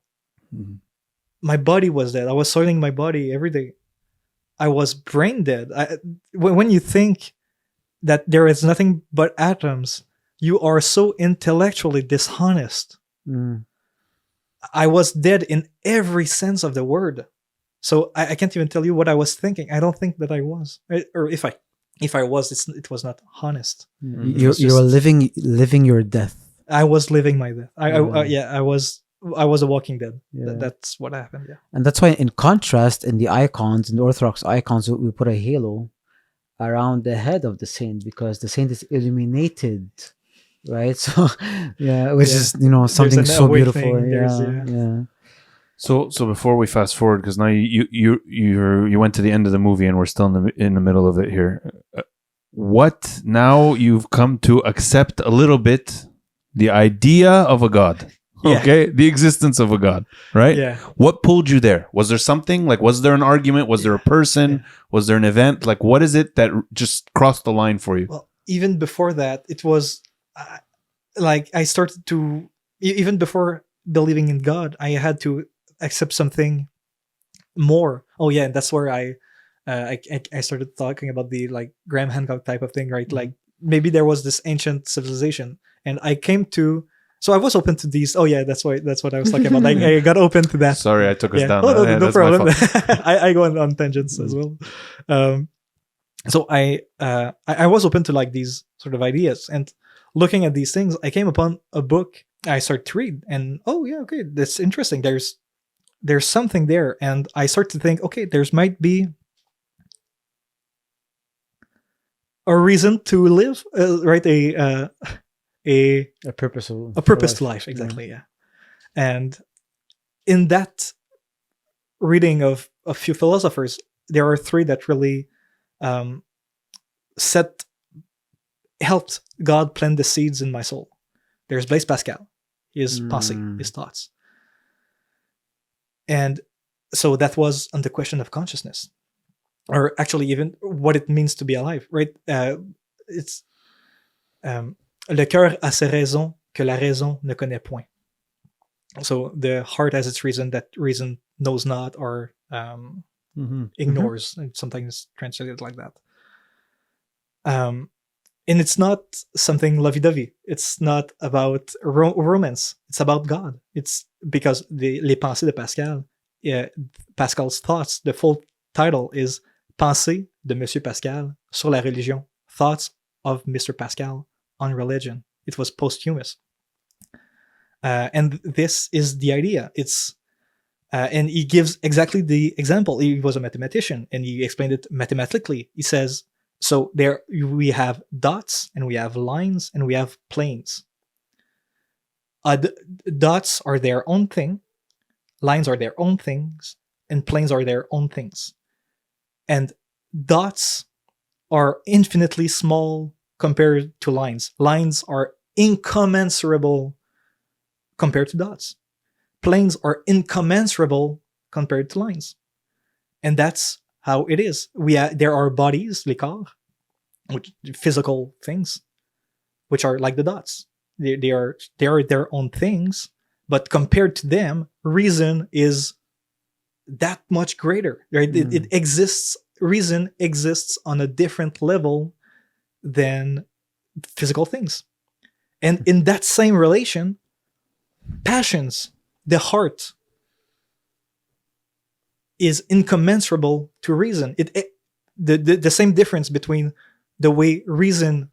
Mm-hmm. My body was dead. I was soiling my body every day. I was brain dead. When you think that there is nothing but atoms, you are so intellectually dishonest. I was dead in every sense of the word. So I can't even tell you what I was thinking. I don't think that I was. Or if I was, it was not honest. You were living your death. I was living my death. I was a walking dead. That's what happened. Yeah. And that's why, in contrast, in the icons, in the Orthodox icons, we put a halo around the head of the saint, because the saint is illuminated, right? So, which is something so beautiful. Yeah. So before we fast forward, because now you went to the end of the movie and we're still in the middle of it here. What now? You've come to accept a little bit the idea of a God. Okay, the existence of a God, right? Yeah. What pulled you there? Was there something? Like, was there an argument? Was there a person? Yeah. Was there an event? Like, what is it that just crossed the line for you? Well, even before that, it was like I started to, even before believing in God, I had to accept something more. Oh yeah, and that's where I started talking about the, like, Graham Hancock type of thing, right? Like, maybe there was this ancient civilization, and I came to. So I was open to these. Oh yeah, that's what I was talking about. I got open to that. Sorry, I took us down. Oh, no problem. My fault. I go on tangents as well. So I was open to, like, these sort of ideas, and looking at these things, I came upon a book. I started to read, and okay, that's interesting. There's something there, and I start to think, okay, there's might be a reason to live, right? A purpose to life, exactly. Yeah. And in that reading of a few philosophers, there are three that really helped God plant the seeds in my soul. There's Blaise Pascal, his pensée, his thoughts, and so that was on the question of consciousness, or actually even what it means to be alive, right? It's le cœur a ses raisons que la raison ne connaît point. So the heart has its reason that reason knows not, or ignores. And sometimes translated like that. And it's not something lovey-dovey. It's not about romance. It's about God. It's because les pensées de Pascal, Pascal's thoughts, the full title is Pensées de Monsieur Pascal sur la religion. Thoughts of Mr. Pascal on religion. It was posthumous. And this is the idea. It's and he gives exactly the example. He was a mathematician, and he explained it mathematically. He says, so there we have dots, and we have lines, and we have planes. Dots are their own thing, lines are their own things, and planes are their own things. And dots are infinitely small compared to lines. Lines are incommensurable compared to dots. Planes are incommensurable compared to lines. And that's how it is. There are bodies, les corps, which physical things, which are like the dots. They are their own things, but compared to them, reason is that much greater, right? It exists. Reason exists on a different level than physical things. And in that same relation, passions, the heart, is incommensurable to reason. The same difference between the way reason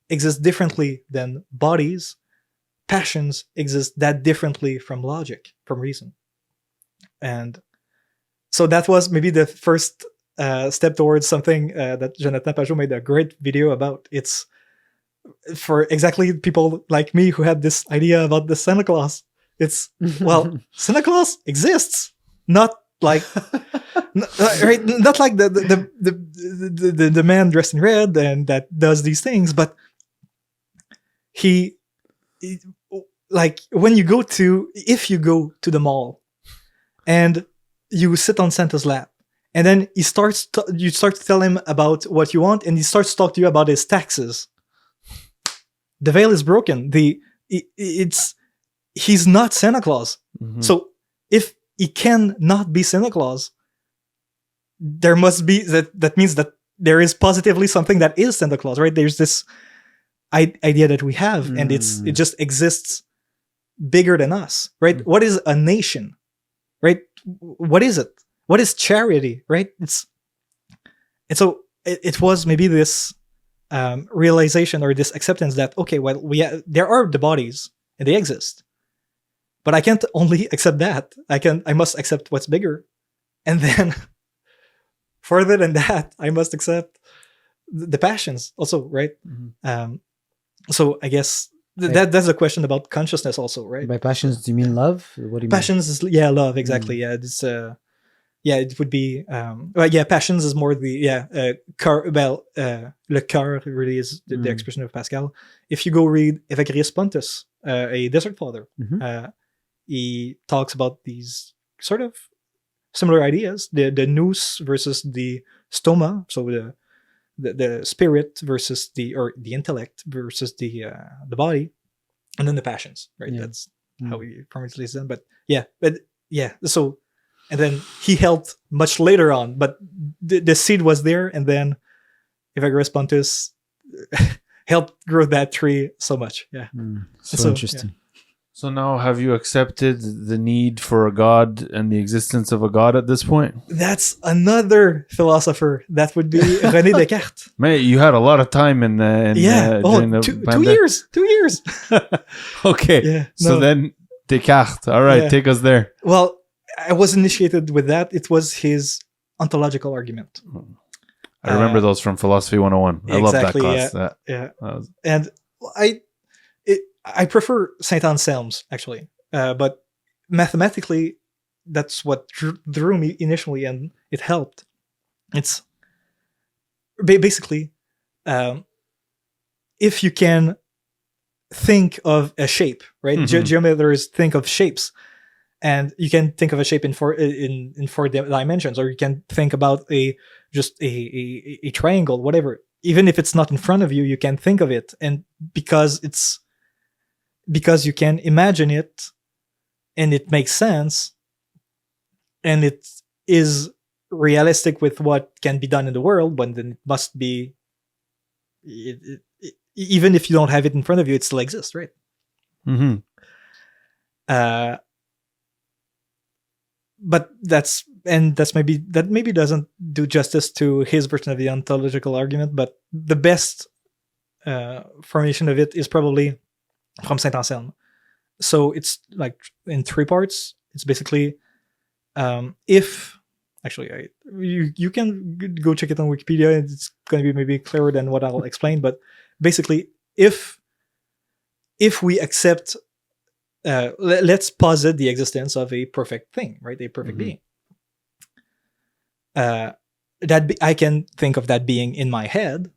exists differently than bodies, passions exist that differently from logic, from reason. And so that was maybe the first step towards something that Jonathan Pajot made a great video about. It's for exactly people like me who had this idea about the Santa Claus. It's, well, Santa Claus exists, not like right, not like the man dressed in red and that does these things, but he like if you go to the mall and you sit on Santa's lap, and then you start to tell him about what you want, and he starts to talk to you about his taxes. The veil is broken. He's not Santa Claus. Mm-hmm. So if he cannot be Santa Claus, there must be that means that there is positively something that is Santa Claus, right? There's this idea that we have, and it just exists bigger than us, right? Mm. What is a nation, right? What is it? What is charity, right? And so it was maybe this realization or this acceptance that, okay, well, there are the bodies and they exist, but I can't only accept that. I must accept what's bigger, and then further than that, I must accept the passions also, right? Mm-hmm. So I guess that's a question about consciousness also, right? By passions, do you mean love? What do you passions mean? Is love, exactly. Mm. Yeah, it's it would be passions is more the le cœur really is the expression of Pascal. If you go read Evagrius Pontus, a desert father, he talks about these sort of similar ideas: the nous versus the stoma, so the spirit versus the intellect versus the body, and then the passions, right? Yeah. That's how we formally them. But so, and then he helped much later on, but the seed was there, and then Evagrius Pontus helped grow that tree so much. Yeah, so interesting. Yeah. So now, have you accepted the need for a God and the existence of a God at this point? That's another philosopher. That would be René Descartes. Man, you had a lot of time in during the 2 years. 2 years. Okay. Yeah, so then Descartes. All right, take us there. Well, I was initiated with that. It was his ontological argument. I remember those from Philosophy 101. I love that class. Yeah. And I prefer Saint Anselm's, actually. But mathematically, that's what drew me initially, and it helped. It's basically, if you can think of a shape, right? Mm-hmm. Geometers think of shapes, and you can think of a shape in four dimensions, or you can think about a triangle, whatever. Even if it's not in front of you, you can think of it, and because you can imagine it, and it makes sense, and it is realistic with what can be done in the world, but then it must be, even if you don't have it in front of you, it still exists, right? Mm-hmm. But that maybe doesn't do justice to his version of the ontological argument, but the best formation of it is probably from Saint Anselm. So it's like in 3 parts. It's basically you can go check it on Wikipedia. It's going to be maybe clearer than what I'll explain. But basically, if we accept, let's posit the existence of a perfect thing, right? A perfect being. I can think of that being in my head.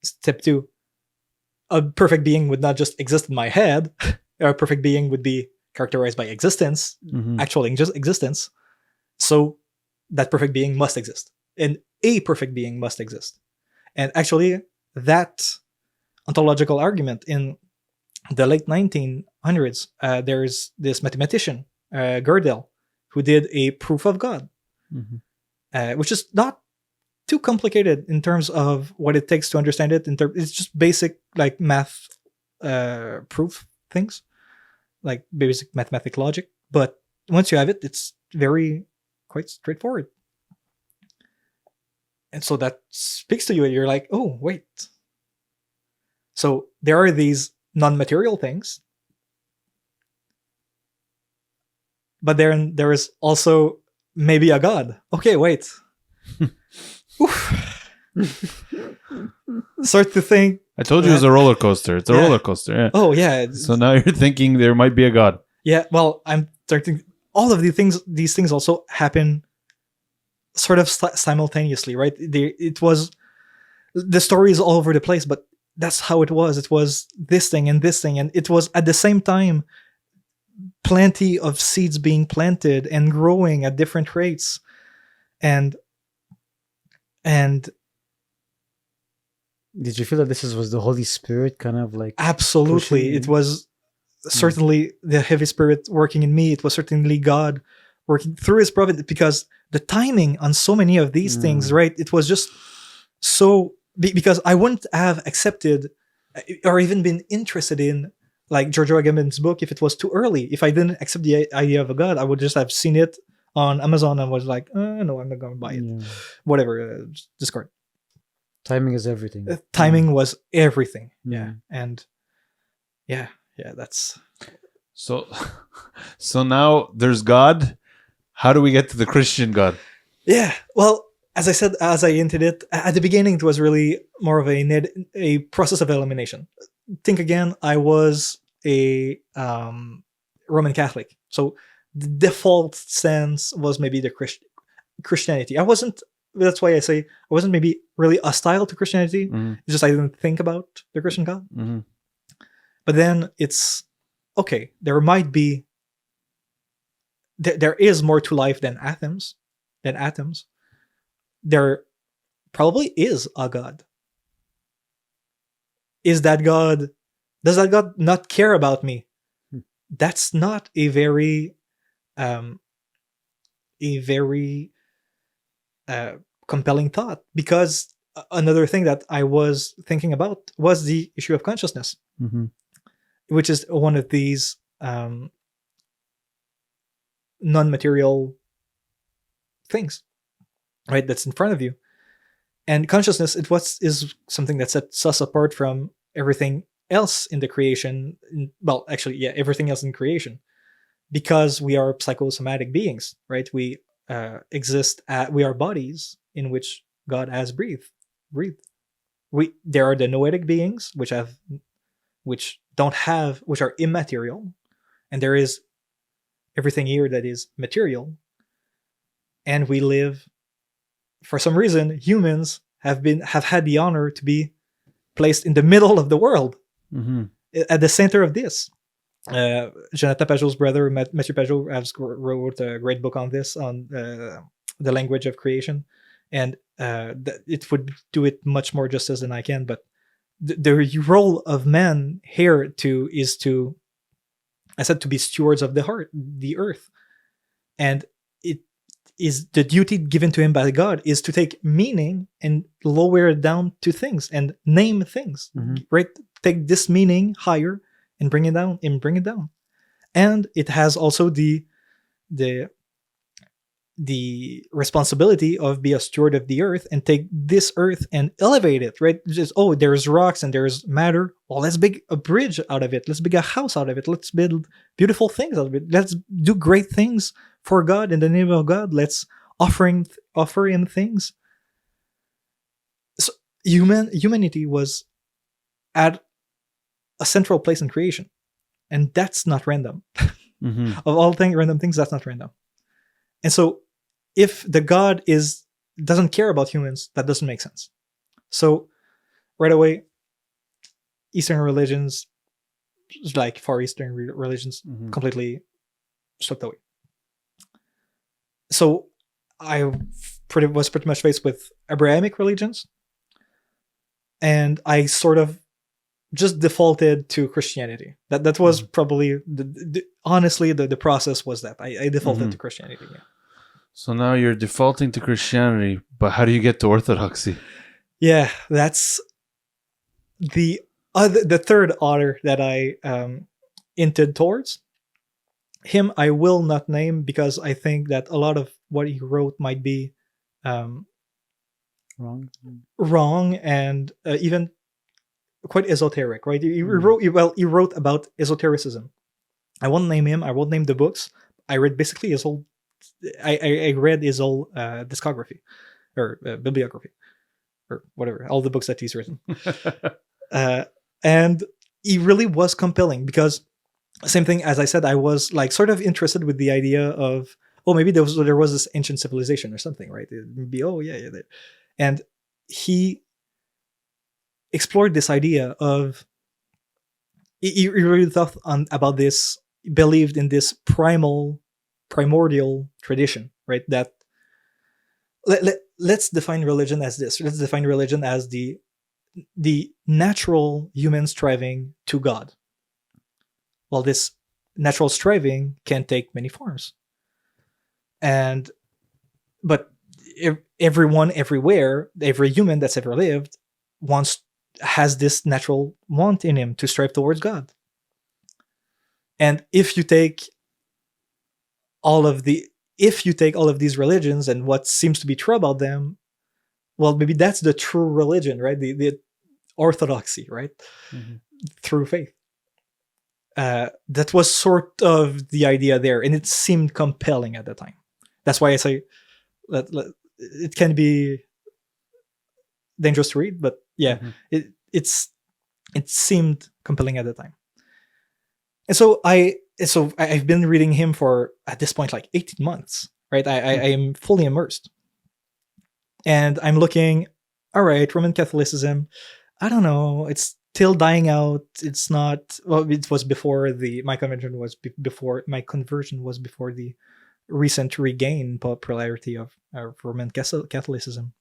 Step 2. A perfect being would not just exist in my head. A perfect being would be characterized by existence, actual existence. So that perfect being must exist. And a perfect being must exist. And actually, that ontological argument in the late 1900s, there's this mathematician, Gödel, who did a proof of God, which is not too complicated in terms of what it takes to understand it. It's just basic like math proof things, like basic mathematical logic. But once you have it, it's quite straightforward. And so that speaks to you, and you're like, oh, wait. So there are these non-material things, but then there is also maybe a God. Okay, wait. Start to think. I told you it was a roller coaster. It's a roller coaster. Yeah. Oh, yeah. So now you're thinking there might be a God. Yeah, well, I'm starting. All of these things also happen sort of simultaneously, right? It was, the story is all over the place, but that's how it was. It was this thing, and it was at the same time plenty of seeds being planted and growing at different rates, and did you feel that this was the Holy Spirit kind of like absolutely pushing? It was certainly the heavy spirit working in me. It was certainly God working through his prophet, because the timing on so many of these things, right? It was just so, because I wouldn't have accepted or even been interested in like Giorgio Agamben's book if it was too early. If I didn't accept the idea of a God, I would just have seen it on Amazon and was like, no, I'm not going to buy it. Whatever, discard. Timing is everything. Timing was everything. Yeah. And yeah, that's... So now there's God. How do we get to the Christian God? Yeah, well, as I said, as I hinted it, at the beginning, it was really more of a process of elimination. Think again, I was a Roman Catholic. So the default sense was maybe the Christianity. I wasn't, that's why I say I wasn't maybe really hostile to Christianity. It's just I didn't think about the Christian God. But then it's, okay, there might be, there is more to life than atoms. There probably is a God. Does that God not care about me? That's not a very compelling thought, because another thing that I was thinking about was the issue of consciousness, which is one of these non-material things, right? That's in front of you. And consciousness, is something that sets us apart from everything else in the creation. Well, actually, yeah, everything else in creation, because we are psychosomatic beings, right? We exist we are bodies in which God has breathed. There are the noetic beings which are immaterial, and there is everything here that is material. And we live, for some reason, humans have had the honor to be placed in the middle of the world, at the center of this. Jonathan Pajot's brother, Mathieu Pajot, wrote a great book on this, on the language of creation, and it would do it much more justice than I can. But the role of man here is to be stewards of the earth, and it is the duty given to him by God is to take meaning and lower it down to things and name things, right? Take this meaning higher and bring it down. And it has also the responsibility of be a steward of the earth and take this earth and elevate it, right? Just, there's rocks and there's matter. Well, let's build a bridge out of it. Let's build a house out of it. Let's build beautiful things out of it. Let's do great things for God in the name of God. Let's offer him things. So humanity was at a central place in creation, and that's not random. Of all random things, that's not random. And so if the God doesn't care about humans, that doesn't make sense. So right away, Eastern religions, like Far Eastern religions, completely slipped away. So I was pretty much faced with Abrahamic religions, and I sort of just defaulted to Christianity. That was probably honestly the process was that I defaulted to Christianity. Yeah. So now you're defaulting to Christianity, but how do you get to Orthodoxy? Yeah, that's the third author that I hinted towards. Him I will not name because I think that a lot of what he wrote might be wrong and even quite esoteric, right? He wrote about esotericism. I won't name him. I won't name the books. I read basically his whole. I read his whole discography or bibliography or whatever, all the books that he's written, and he really was compelling because same thing as I said, I was like sort of interested with the idea of maybe there was this ancient civilization or something, right? It'd be and he explored this idea of he really thought about this, believed in this primordial tradition, right? That let's define religion as this. Let's define religion as the natural human striving to God. Well, this natural striving can take many forms, but everyone, everywhere, every human that's ever lived has this natural want in him to strive towards God. And if you take all of these religions and what seems to be true about them, well, maybe that's the true religion, right? The Orthodoxy, right? Through faith. That was sort of the idea there, and it seemed compelling at the time. That's why I say that it can be dangerous to read, but yeah, it seemed compelling at the time. And so I've been reading him for at this point like 18 months, right? I am fully immersed, and I'm looking. All right, Roman Catholicism. I don't know. It's still dying out. It's not. Well, it was before my conversion was before the recent regain popularity of Roman Catholicism.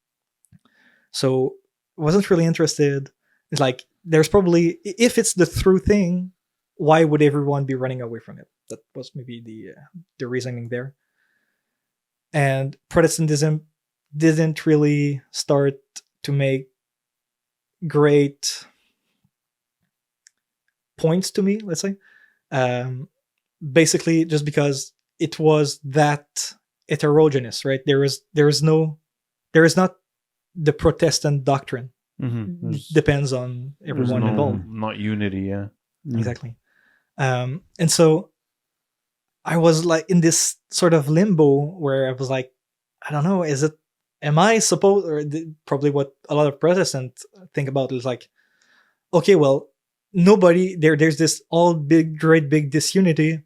So wasn't really interested. It's like there's probably, if it's the true thing, why would everyone be running away from it? That was maybe the reasoning there. And Protestantism didn't really start to make great points to me, let's say. Basically just because it was that heterogeneous, right? There is not the Protestant doctrine. Depends on everyone involved. Not unity, yeah. Exactly. And so I was like in this sort of limbo where I was like, I don't know, am I supposed, or probably what a lot of Protestants think about is like, okay, well, there's this great big disunity,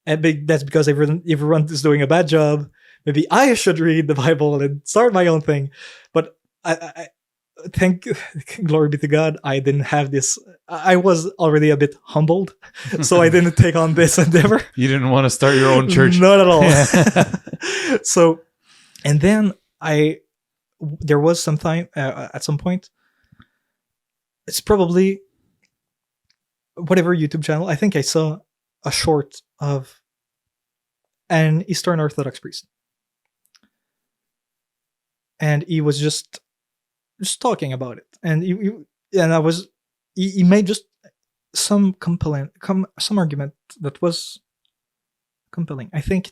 and that's because everyone is doing a bad job. Maybe I should read the Bible and start my own thing. But I thank glory be to God, I didn't have this. I was already a bit humbled, so I didn't take on this endeavor. You didn't want to start your own church? Not at all. So, and then there was some time at some point. It's probably whatever YouTube channel. I think I saw a short of an Eastern Orthodox priest, and he was just talking about it, and he made just some argument that was compelling. I think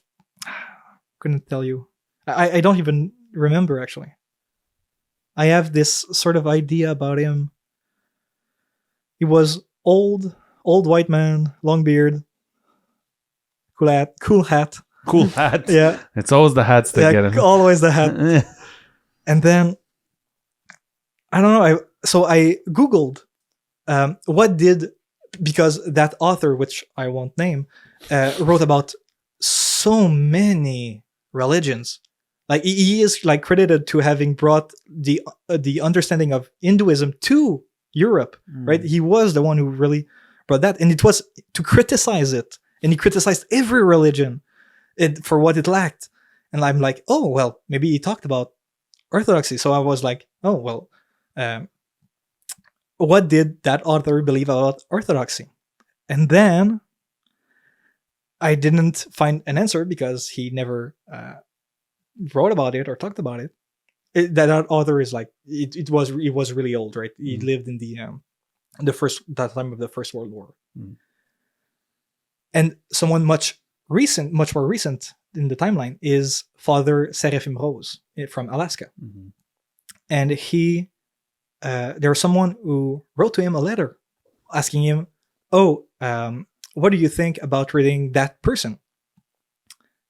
couldn't tell you. I don't even remember actually. I have this sort of idea about him. He was old white man, long beard, cool hat. Cool hat. Yeah, it's always the hats that get him. Always the hat. And then I don't know. I googled because that author, which I won't name, wrote about so many religions. Like he is like credited to having brought the understanding of Hinduism to Europe, right? He was the one who really brought that, and it was to criticize it, and he criticized every religion for what it lacked. And I'm like, oh well, maybe he talked about Orthodoxy. So I was like, oh well, what did that author believe about orthodoxy? And then I didn't find an answer because he never wrote about it or talked about it. That author is like it was really old, right? He lived in the time of the First World War, and someone much more recent in the timeline is Father Seraphim Rose from Alaska, and he there was someone who wrote to him a letter asking him, "Oh, what do you think about reading that person?"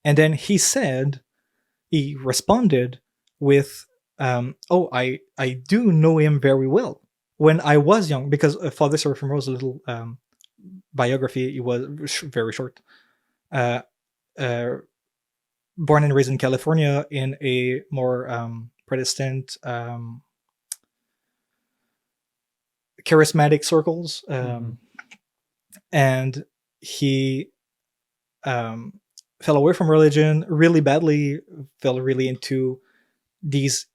And then he responded with, "Oh, I do know him very well. When I was young," because Father Seraphim Rose's little biography, it was very short. Born and raised in California in a more Protestant, charismatic circles, and he fell away from religion really badly, fell really into these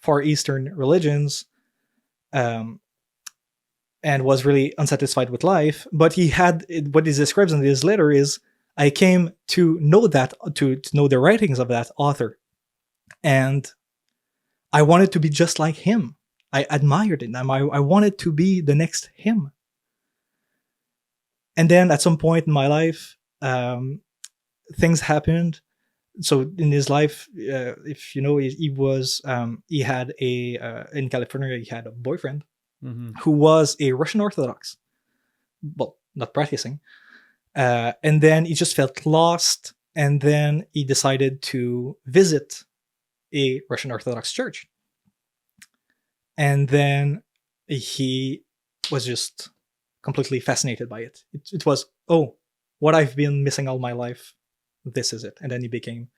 Far Eastern religions, and was really unsatisfied with life. But he had, what he describes in his letter is, I came to know to know the writings of that author, and I wanted to be just like him. I admired it. I wanted to be the next him. And then at some point in my life, things happened. So in his life, if you know, he had in California, he had a boyfriend who was a Russian Orthodox, well, not practicing. And then he just felt lost. And then he decided to visit a Russian Orthodox church. And then he was just completely fascinated by it. It was, oh, what I've been missing all my life, this is it. And then he became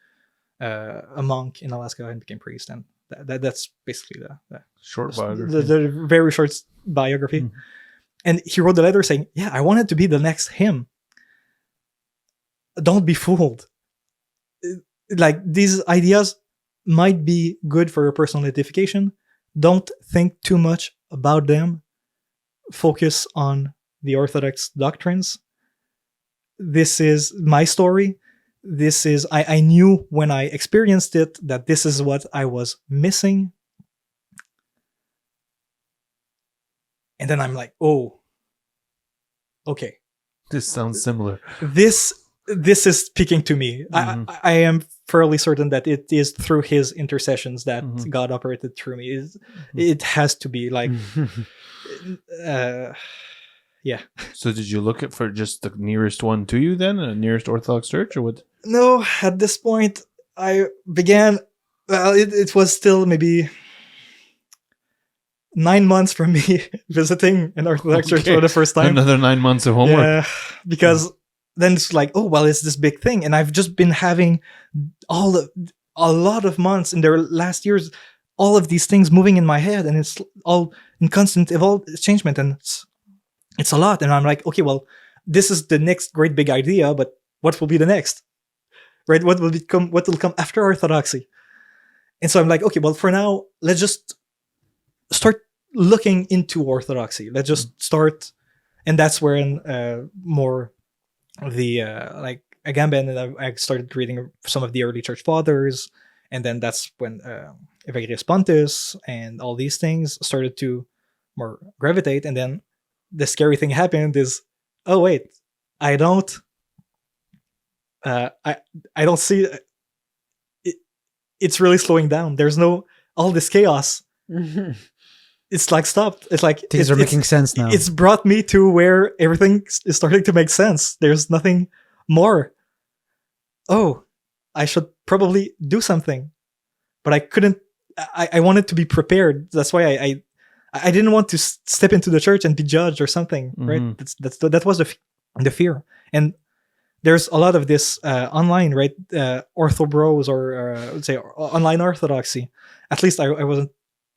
a monk in Alaska and became priest. And that's basically the short biography. The very short biography. And he wrote the letter saying, yeah, I wanted to be the next him. Don't be fooled. Like, these ideas might be good for your personal identification. Don't think too much about them. Focus on the Orthodox doctrines. This is my story. This is, I knew when I experienced it that this is what I was missing. And then I'm like, oh, okay. This sounds similar. This is speaking to me. I am fairly certain that it is through his intercessions that God operated through me. It has to be like, yeah. So did you look for just the nearest one to you then, a nearest Orthodox church, or what? No, at this point, I began, well, it was still maybe 9 months from me visiting an Orthodox church for the first time. Another 9 months of homework. Yeah, because then it's like, oh, well, it's this big thing. And I've just been having a lot of months in their last years, all of these things moving in my head, and it's all in constant changement, and it's a lot. And I'm like, okay, well, this is the next great big idea, but what will be the next? Right? What will come after Orthodoxy? And so I'm like, okay, well, for now, let's just start looking into Orthodoxy. Let's just start, and that's where more the like Agamben, and I started reading some of the early church fathers, and then that's when Evagrius Pontus and all these things started to more gravitate. And then the scary thing happened is, oh wait, I don't see it. It's really slowing down. There's no all this chaos. It's like stopped. It's like things are making sense now. It's brought me to where everything is starting to make sense. There's nothing more. Oh, I should probably do something, but I couldn't. I wanted to be prepared. That's why I didn't want to step into the church and be judged or something. Right? That was the fear. And there's a lot of this online, right? Orthobros, or let's say online orthodoxy. At least I wasn't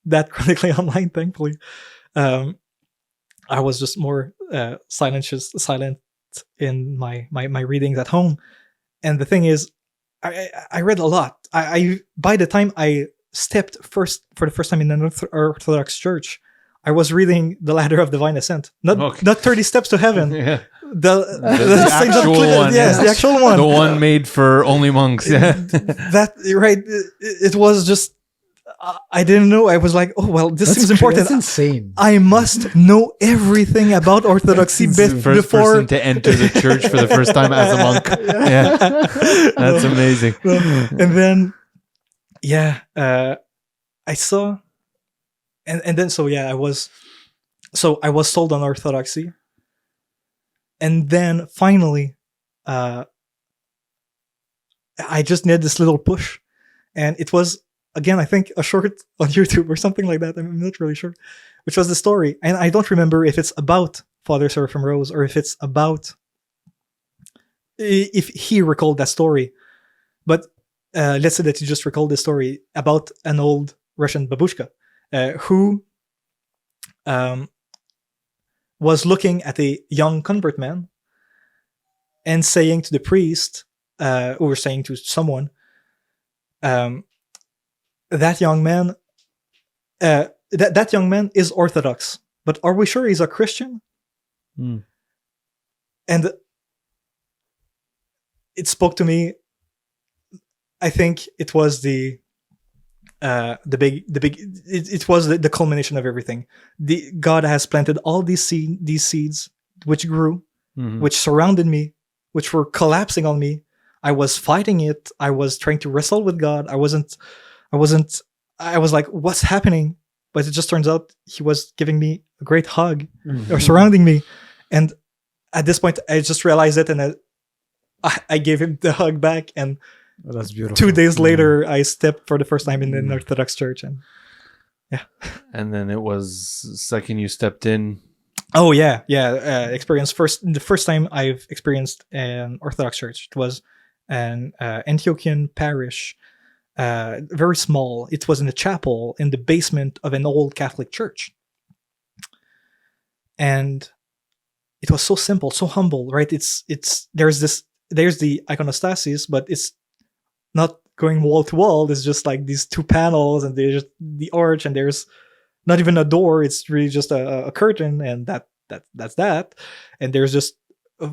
that chronically online, thankfully. I was just more silent in my readings at home. And the thing is, I read a lot. I by the time I stepped for the first time in an Orthodox church, I was reading The Ladder of Divine Ascent, not 30 Steps to Heaven. Yeah. The actual one. Yes, the actual one. The one made for only monks. Yeah. That right. It was just. I didn't know. I was like, oh well, this seems important. That's insane. I must know everything about Orthodoxy First before person to enter the church for the first time as a monk. Yeah. That's amazing. And then, I saw, and then I was sold on Orthodoxy, and then finally, I just needed this little push, and it was. Again, I think a short on YouTube or something like that. I'm not really sure, which was the story. And I don't remember if it's about Father Seraphim Rose or if it's about, if he recalled that story. But let's say that he just recalled the story about an old Russian babushka who was looking at a young convert man and saying to the priest, or saying to someone, that young man is Orthodox, but are we sure he's a Christian? And it spoke to me. I think it was it was the culmination of everything. God has planted all these seeds which grew, which surrounded me, which were collapsing on me. I was fighting it. I was trying to wrestle with God. I was like, what's happening? But it just turns out he was giving me a great hug or surrounding me. And at this point, I just realized it. And I gave him the hug back. And that's beautiful. 2 days later, I stepped for the first time in an Orthodox church. And yeah. And then it was second you stepped in. Oh, yeah. Yeah. The first time I've experienced an Orthodox church, it was an Antiochian parish. Very small. It was in a chapel in the basement of an old Catholic church. And it was so simple, so humble, right? There's the iconostasis, but it's not going wall to wall. It's just like these two panels and there's the arch and there's not even a door. It's really just a curtain and that's that. And there's just a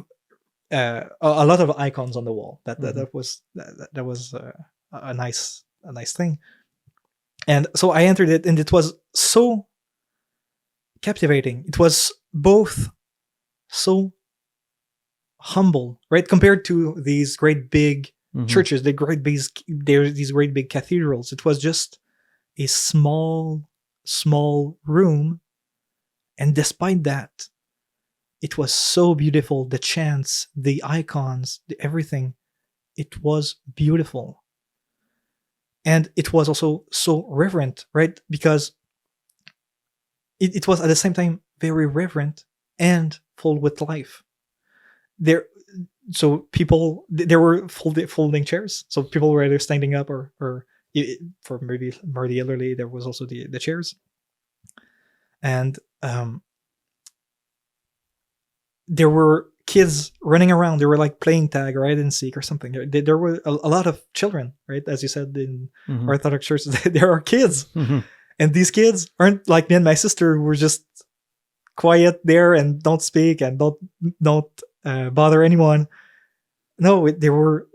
lot of icons on the wall. That was a nice thing. And so I entered it and it was so captivating. It was both so humble, right? Compared to these great big churches, these great big cathedrals. It was just a small room. And despite that, it was so beautiful. The chants, the icons, everything. It was beautiful. And it was also so reverent, right? Because it was at the same time very reverent and full with life. There were folding chairs. So people were either standing up or for maybe more the elderly, there was also the chairs. And there were kids running around. They were like playing tag or hide and seek or something. There were a lot of children, right? As you said in Orthodox churches, there are kids. And these kids aren't like me and my sister who were just quiet there and don't speak and don't bother anyone. No, they were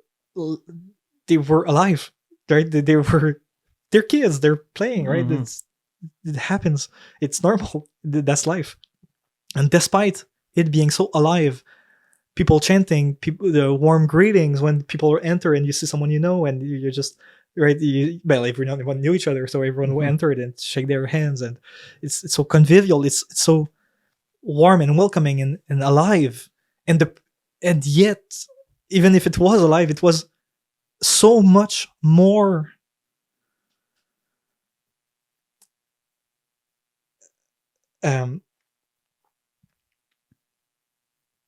alive, right? They're kids. They're playing, right? It happens. It's normal. That's life. And despite it being so alive, people chanting, the warm greetings when people enter and you see someone you know, and you're just right. Everyone knew each other, so everyone will enter it and shake their hands, and it's so convivial. It's so warm and welcoming and alive. And yet, even if it was alive, it was so much more.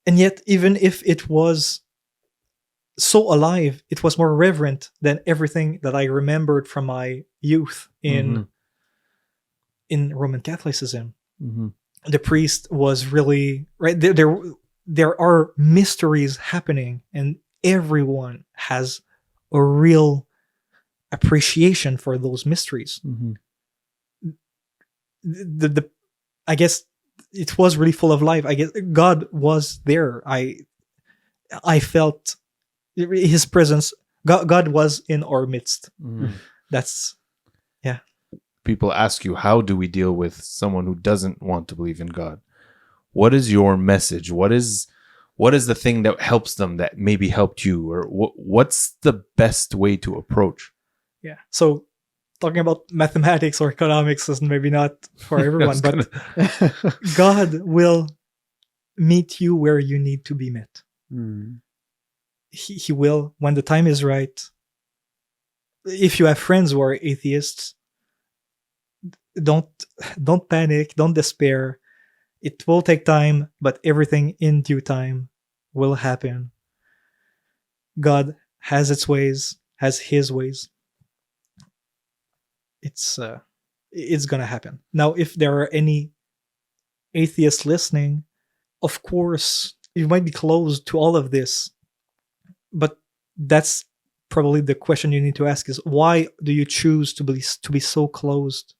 And yet, even if it was so alive, it was more reverent than everything that I remembered from my youth in Roman Catholicism. The priest was really right. There are mysteries happening, and everyone has a real appreciation for those mysteries. Mm-hmm. The I guess it was really full of life. I guess God was there. I felt his presence. God was in our midst. Mm. That's People ask you, how do we deal with someone who doesn't want to believe in God? What is your message? What is the thing that helps them, that maybe helped you? Or what's the best way to approach? yeah. So talking about mathematics or economics is maybe not for everyone, but God will meet you where you need to be met. Mm. He will, when the time is right. If you have friends who are atheists, don't panic, don't despair. It will take time, but everything in due time will happen. God has its ways, has his ways. It's gonna happen. Now, if there are any atheists listening, of course, you might be closed to all of this, but that's probably the question you need to ask: is why do you choose to be so closed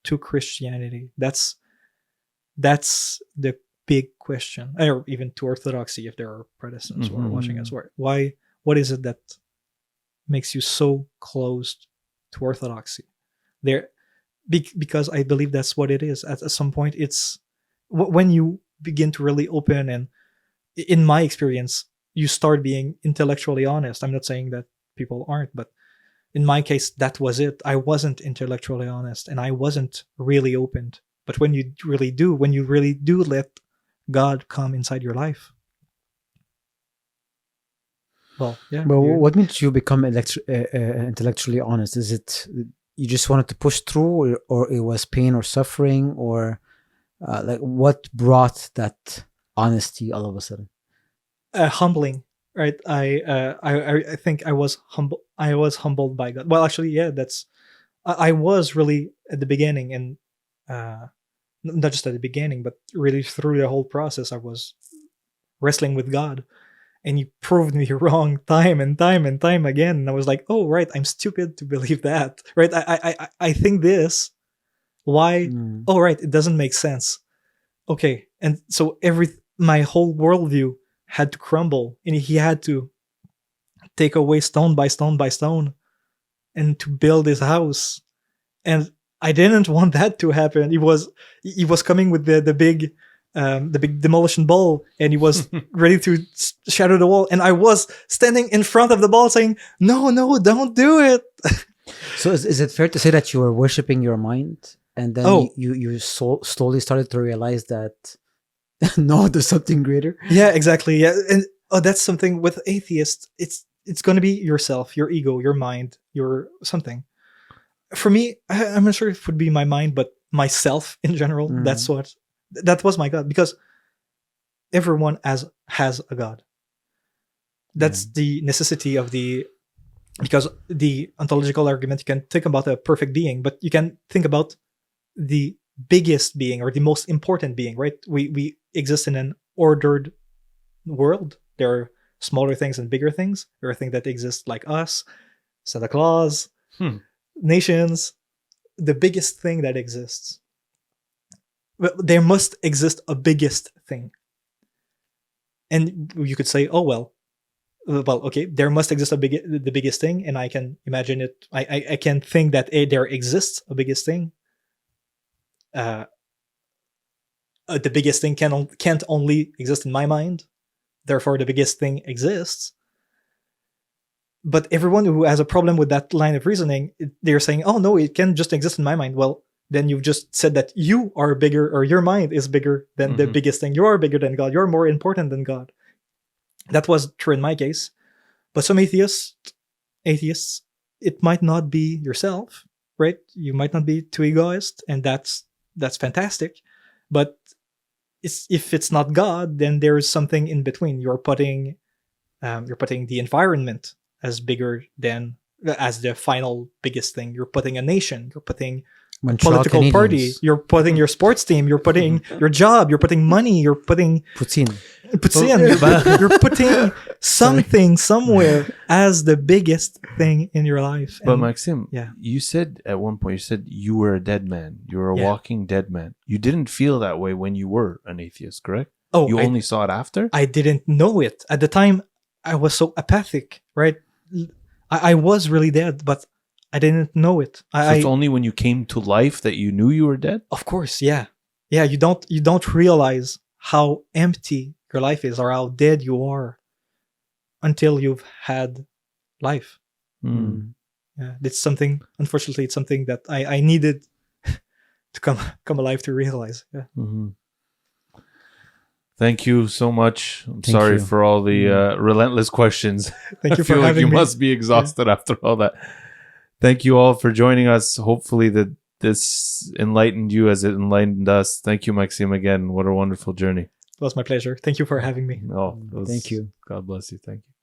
to Christianity? That's the big question, or even to Orthodoxy, if there are Protestants who are watching us. Why? What is it that makes you so closed to Orthodoxy? Because I believe that's what it is. At some point, it's when you begin to really open, and in my experience, you start being intellectually honest. I'm not saying that people aren't, but in my case, that was it. I wasn't intellectually honest, and I wasn't really opened. But when you really do let God come inside your life, well, yeah. But what made you become intellectually honest? Is it you just wanted to push through, or it was pain or suffering, or like what brought that honesty all of a sudden? Humbling, right? I think I was humbled by God. Well, actually, yeah, I was really at the beginning, and not just at the beginning, but really through the whole process, I was wrestling with God, and he proved me wrong time and time and time again. And I was like, oh, right, I'm stupid to believe that, right? I think this. Why? Oh, right, it doesn't make sense. Okay, and so my whole worldview had to crumble, and he had to take away stone by stone by stone, and to build his house. And I didn't want that to happen. He was coming with the big demolition ball, and he was ready to shatter the wall, and I was standing in front of the ball saying, no, don't do it. So is it fair to say that you were worshiping your mind, and then you slowly started to realize that no, there's something greater? Yeah, exactly. Yeah, and that's something with atheists. It's going to be yourself, your ego, your mind, your something. For me, I'm not sure if it would be my mind, but myself in general. That was my God, because everyone has a God. That's the necessity of because the ontological argument, you can think about a perfect being, but you can think about the biggest being, or the most important being, right? We exist in an ordered world. There are smaller things and bigger things. There are things that exist like us, Santa Claus, nations. The biggest thing that exists. But there must exist a biggest thing. And you could say, oh, well, okay, there must exist the biggest thing, and I can imagine it. I can think that there exists a biggest thing. The biggest thing can't only exist in my mind. Therefore, the biggest thing exists. But everyone who has a problem with that line of reasoning, they're saying, oh, no, it can just exist in my mind. Well, then you've just said that you are bigger, or your mind is bigger than the biggest thing. You are bigger than God. You're more important than God. That was true in my case. But some atheists, it might not be yourself, right? You might not be too egoist, and that's fantastic. But if it's not God, then there is something in between. You're putting the environment as bigger than as the final biggest thing. You're putting a nation. You're putting Montreal political party. Canadiens. You're putting your sports team. You're putting your job. You're putting money. You're putting Poutine. you're putting something somewhere as the biggest thing in your life. But And Maxime, yeah. you said at one point, you said you were a dead man. You were a Yeah. walking dead man. You didn't feel that way when you were an atheist, correct? oh, You I, only saw it after? I didn't know it at the time. I was so apathic, right? I was really dead, but I didn't know it. So it's only when you came to life that you knew you were dead? Of course, yeah. You don't realize how empty your life is or how dead you are until you've had life. Mm. Yeah, it's something. Unfortunately, it's something that I needed to come alive to realize. Yeah. Mm-hmm. Thank you so much. I'm Thank sorry you. for all the relentless questions. Thank you I for feel like having you me. must be exhausted after all that. Thank you all for joining us. Hopefully that this enlightened you as it enlightened us. Thank you, Maxime, again. What a wonderful journey. It was my pleasure. Thank you for having me. Oh, it was- Thank you. God bless you. Thank you.